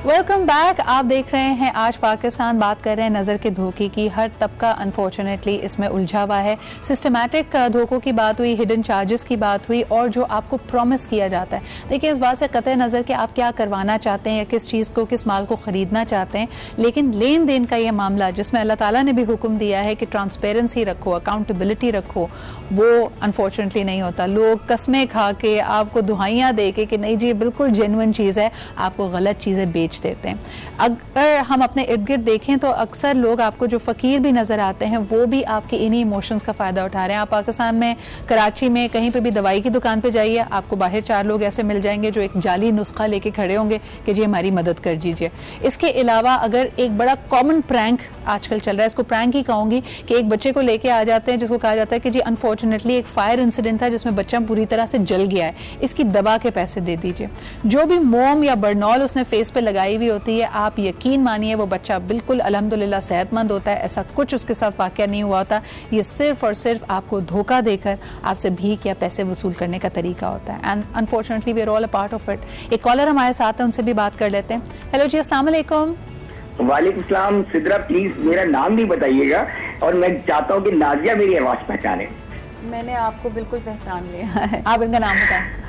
Welcome back. आप देख रहे हैं आज पाकिस्तान, बात कर रहे हैं नज़र के धोखे की। हर तबका अनफॉर्चुनेटली इसमें उलझा हुआ है। सिस्टमैटिक धोखों की बात हुई, हिडन चार्जेस की बात हुई, और जो आपको प्रॉमिस किया जाता है। देखिए, इस बात से कतई नज़र कि आप क्या करवाना चाहते हैं या किस चीज़ को, किस माल को ख़रीदना चाहते हैं, लेकिन लेन देन का ये मामला जिसमें अल्लाह ताला ने भी हुक्म दिया है कि ट्रांसपेरेंसी रखो, अकाउंटेबिलिटी रखो, वो अनफॉर्चुनेटली नहीं होता। लोग कस्में खा के, आपको दुहाइयाँ दे के कि नहीं जी बिल्कुल जेन्युइन चीज़ है, आपको गलत चीज़ें बेच देते लेते हैं। अगर हम अपने इर्द गिर्द देखें तो अक्सर लोग आपको जो फ़कीर भी नज़र आते हैं वो भी आपके इन्हीं इमोशंस का फ़ायदा उठा रहे हैं। आप पाकिस्तान में कराची में कहीं पे भी दवाई की दुकान पे जाइए, आपको बाहर 4 लोग ऐसे मिल जाएंगे जो एक जाली नुस्खा लेके खड़े होंगे कि जी हमारी मदद कर दीजिए। इसके अलावा अगर एक बड़ा कॉमन प्रैंक आजकल चल रहा है, इसको प्रैंक ही कहूँगी, कि एक बच्चे को लेके आ जाते हैं जिसको कहा जाता है कि जी अनफॉर्चुनेटली एक फायर इंसिडेंट था जिसमें बच्चा पूरी तरह से जल गया है, इसकी दवा के पैसे दे दीजिए। जो भी मोम या बर्नॉल उसने फेस पे लगाई हुई होती है, आप यकीन मानिए वो बच्चा बिल्कुल अल्हम्दुलिल्लाह सेहतमंद होता है। ऐसा कुछ उसके साथ वाकया नहीं हुआ होता। ये सिर्फ और सिर्फ आपको धोखा देकर आपसे भीख या पैसे वसूल करने का तरीका होता है। And unfortunately we are all a part of it. एक कॉलर हमारे साथ है, उनसे भी बात कर लेते हैं। हेलो जी, अस्सलाम वालेकुम। वालेकुम सलाम। सिद्रा प्लीज मेरा नाम नहीं बताइएगा, और मैं चाहता हूँ कि नाजिया मेरी आवाज पहचाने। मैंने आपको बिल्कुल पहचान लिया है। आप इनका नाम बताएं।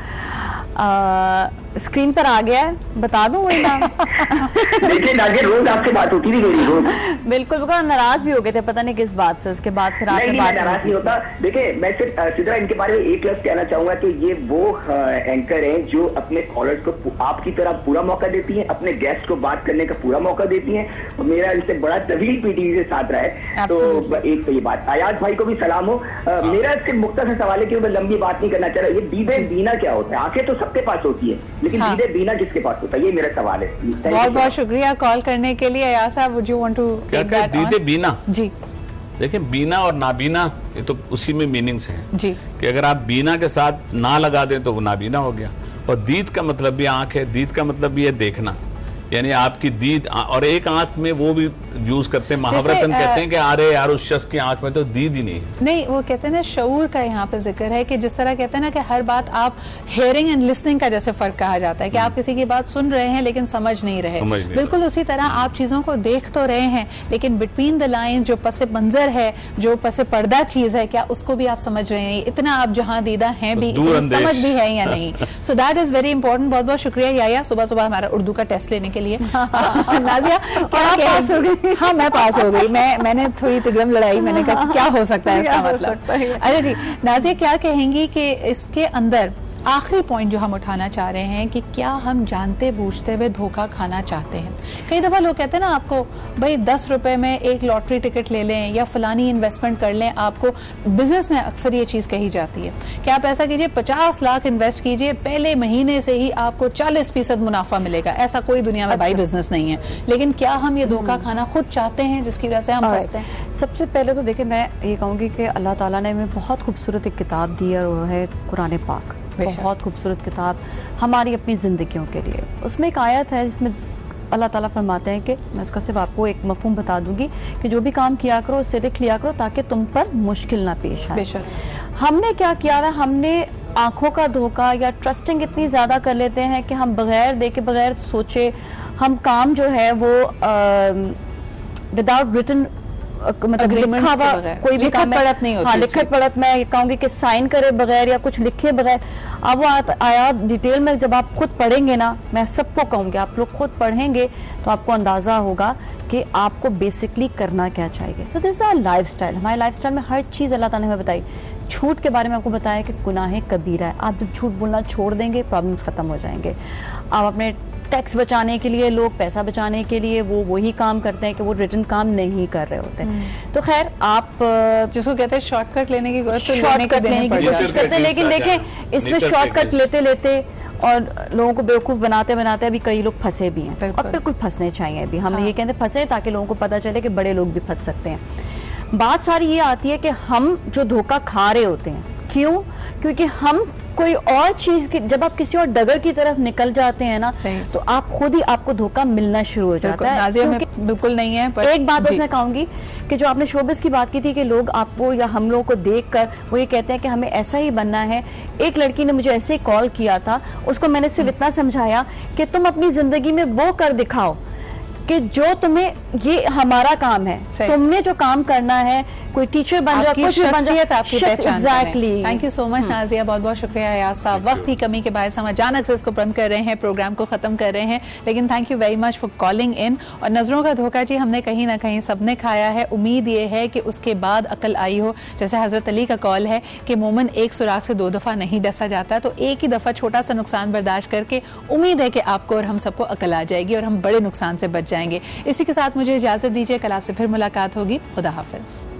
स्क्रीन पर आ गया है, बता दूं वही नाम। देखिए नाजिया, रोज आपसे बात होती थी मेरी, रोज। बिल्कुल, बिल्कुल नाराज भी हो गए थे, पता नहीं किस बात से। उसके बाद फिर आपसे बात नाराज नहीं होता। देखिए मैं सिर्फ सिद्रा इनके बारे में एक लफ्ज कहना चाहूंगा कि ये वो एंकर हैं जो अपने कॉलर्स को आपकी तरह पूरा मौका देती हैं, अपने गेस्ट को बात करने का पूरा मौका देती हैं, और मेरा इनसे बड़ा तवील पीटीवी से साथ रहा है। तो एक तो ये बात, आयाज भाई को भी सलाम हो। मेरा सिर्फ मुख्तसर सवाल है कि मैं लंबी बात नहीं करना चाह रहा। ये दीदे बीना क्या होता है? आंखें तो सबके पास होती है, लेकिन दीदे बीना किसके पास होता है? ये मेरा सवाल है। बहुत बहुत शुक्रिया कॉल करने के लिए। अयाज साहब, would you want to take that on? दीदे बीना जी, देखिए बीना और नाबीना ये तो उसी में मीनिंग्स हैं जी, कि अगर आप बीना के साथ ना लगा दें तो वो नाबीना हो गया। और दीद का मतलब भी आंख है, दीद का मतलब भी है देखना, यानी आपकी दीद। और एक आंख में वो भी यूज करते हैं, महावरतन कहते हैं कि अरे यार उस शख्स की आंख में तो दीद ही नहीं। वो कहते हैं ना शऊर का यहाँ पे जिक्र है कि जिस तरह कहते हैं ना कि हर बात आप हेयरिंग एंड लिसनिंग का जैसे फर्क कहा जाता है कि आप किसी की बात सुन रहे हैं लेकिन समझ नहीं रहे, बिल्कुल उसी तरह आप चीजों को देख तो रहे हैं लेकिन बिटवीन द लाइन जो पसे मंजर है, जो पसे पर्दा चीज है, क्या उसको भी आप समझ रहे हैं? इतना आप जहाँ दीदा हैं भी, समझ भी है या नहीं? So that is very important. बहुत बहुत शुक्रिया याया सुबह सुबह हमारा उर्दू का टेस्ट लेने के लिए। नाजिया, क्या पास हो गई? हाँ मैं पास हो गई। मैंने थोड़ी तिगड़म लड़ाई, मैंने कहा क्या हो सकता है इसका मतलब। अच्छा जी नाजिया, क्या कहेंगी कि इसके अंदर आखिरी पॉइंट जो हम उठाना चाह रहे हैं कि क्या हम जानते बूझते हुए धोखा खाना चाहते हैं? कई दफ़ा लोग कहते हैं ना आपको भाई 10 रुपए में एक लॉटरी टिकट ले लें या फलानी इन्वेस्टमेंट कर लें। आपको बिजनेस में अक्सर ये चीज़ कही जाती है कि आप ऐसा कीजिए 50 लाख इन्वेस्ट कीजिए, पहले महीने से ही आपको 40% मुनाफा मिलेगा। ऐसा कोई दुनिया में भाई बिजनेस नहीं है, लेकिन क्या हम ये धोखा खाना खुद चाहते हैं जिसकी वजह से हम फंसते हैं? सबसे पहले तो देखिए मैं ये कहूँगी कि अल्लाह ताला ने हमें बहुत खूबसूरत एक किताब दी है, और वो है कुरान पाक। बहुत खूबसूरत किताब हमारी अपनी ज़िंदगियों के लिए। उसमें एक आयत है जिसमें अल्लाह ताला फरमाते हैं कि मैं उसका सिर्फ आपको एक मफहूम बता दूंगी कि जो भी काम किया करो उससे लिख लिया करो ताकि तुम पर मुश्किल ना पेश आए। हमने क्या किया है, हमने आंखों का धोखा या ट्रस्टिंग इतनी ज़्यादा कर लेते हैं कि हम बगैर देखे बगैर सोचे हम काम जो है वो विदाउट रिटन मतलब लिखा हुआ कोई भी काम पढ़त नहीं होती। हाँ, लिखत पढ़त मैं कहूँगी कि साइन करे बगैर या कुछ लिखे बगैर। अब वो आया डिटेल में जब आप खुद पढ़ेंगे ना, मैं सबको कहूँगी आप लोग खुद पढ़ेंगे तो आपको अंदाज़ा होगा कि आपको बेसिकली करना क्या चाहिए। तो दिस इज आवर लाइफस्टाइल। हमारे लाइफस्टाइल में हर चीज़ अल्लाह ताला ने हमें बताई। झूठ के बारे में आपको बताया कि गुनाह कबीरा है। आप जब झूठ बोलना छोड़ देंगे प्रॉब्लम्स खत्म हो जाएंगे। आप अपने टैक्स बचाने के लिए, लोग पैसा बचाने के लिए वो वही काम करते हैं कि वो रिटर्न काम नहीं कर रहे होते हैं। तो खैर आप जिसको कहते हैं शॉर्टकट लेने की कोशिश करते हैं, लेकिन देखें इसमें शॉर्टकट लेते लेते और लोगों को बेवकूफ़ बनाते बनाते अभी कई लोग फंसे भी हैं और बिल्कुल फंसने चाहिए। अभी हम ये कहते हैं फंसे ताकि लोगों को पता चले कि बड़े लोग भी फंस सकते हैं। बात सारी ये आती है कि हम जो धोखा खा रहे होते हैं, क्यों? क्योंकि हम कोई और चीज की, जब आप किसी और डगर की तरफ निकल जाते हैं ना तो आप खुद ही आपको धोखा मिलना शुरू हो जाता है। बिल्कुल नहीं है पर एक बात बस मैं कहूंगी कि जो आपने शोबिस की बात की थी कि लोग आपको या हम लोगों को देखकर वो ये कहते हैं कि हमें ऐसा ही बनना है। एक लड़की ने मुझे ऐसे ही कॉल किया था, उसको मैंने सिर्फ इतना समझाया कि तुम अपनी जिंदगी में वो कर दिखाओ कि जो तुम्हें, ये हमारा काम है, तुमने जो काम करना है कोई टीचर बन जाओ, कुछ भी बन जाओ, आपकी पहचान। Exactly. Thank you so much Nazia, बहुत बहुत शुक्रिया। यार साहब, वक्त की कमी के बायस हम अचानक से इसको बंद कर रहे हैं, प्रोग्राम को ख़त्म कर रहे हैं, लेकिन thank you very much for calling in. और नज़रों का धोखा जी हमने कहीं ना कहीं सबने खाया है। उम्मीद ये है कि उसके बाद अकल आई हो, जैसे हज़रत अली का कॉल है कि मोमिन एक सुराख से 2 दफ़ा नहीं डसा जाता, तो एक ही दफ़ा छोटा सा नुकसान बर्दाश्त करके उम्मीद है कि आपको और हम सबको अकल आ जाएगी और हम बड़े नुकसान से बच जाएंगे। इसी के साथ मुझे इजाज़त दीजिए, कल आपसे फिर मुलाकात होगी। खुदा हाफिज़।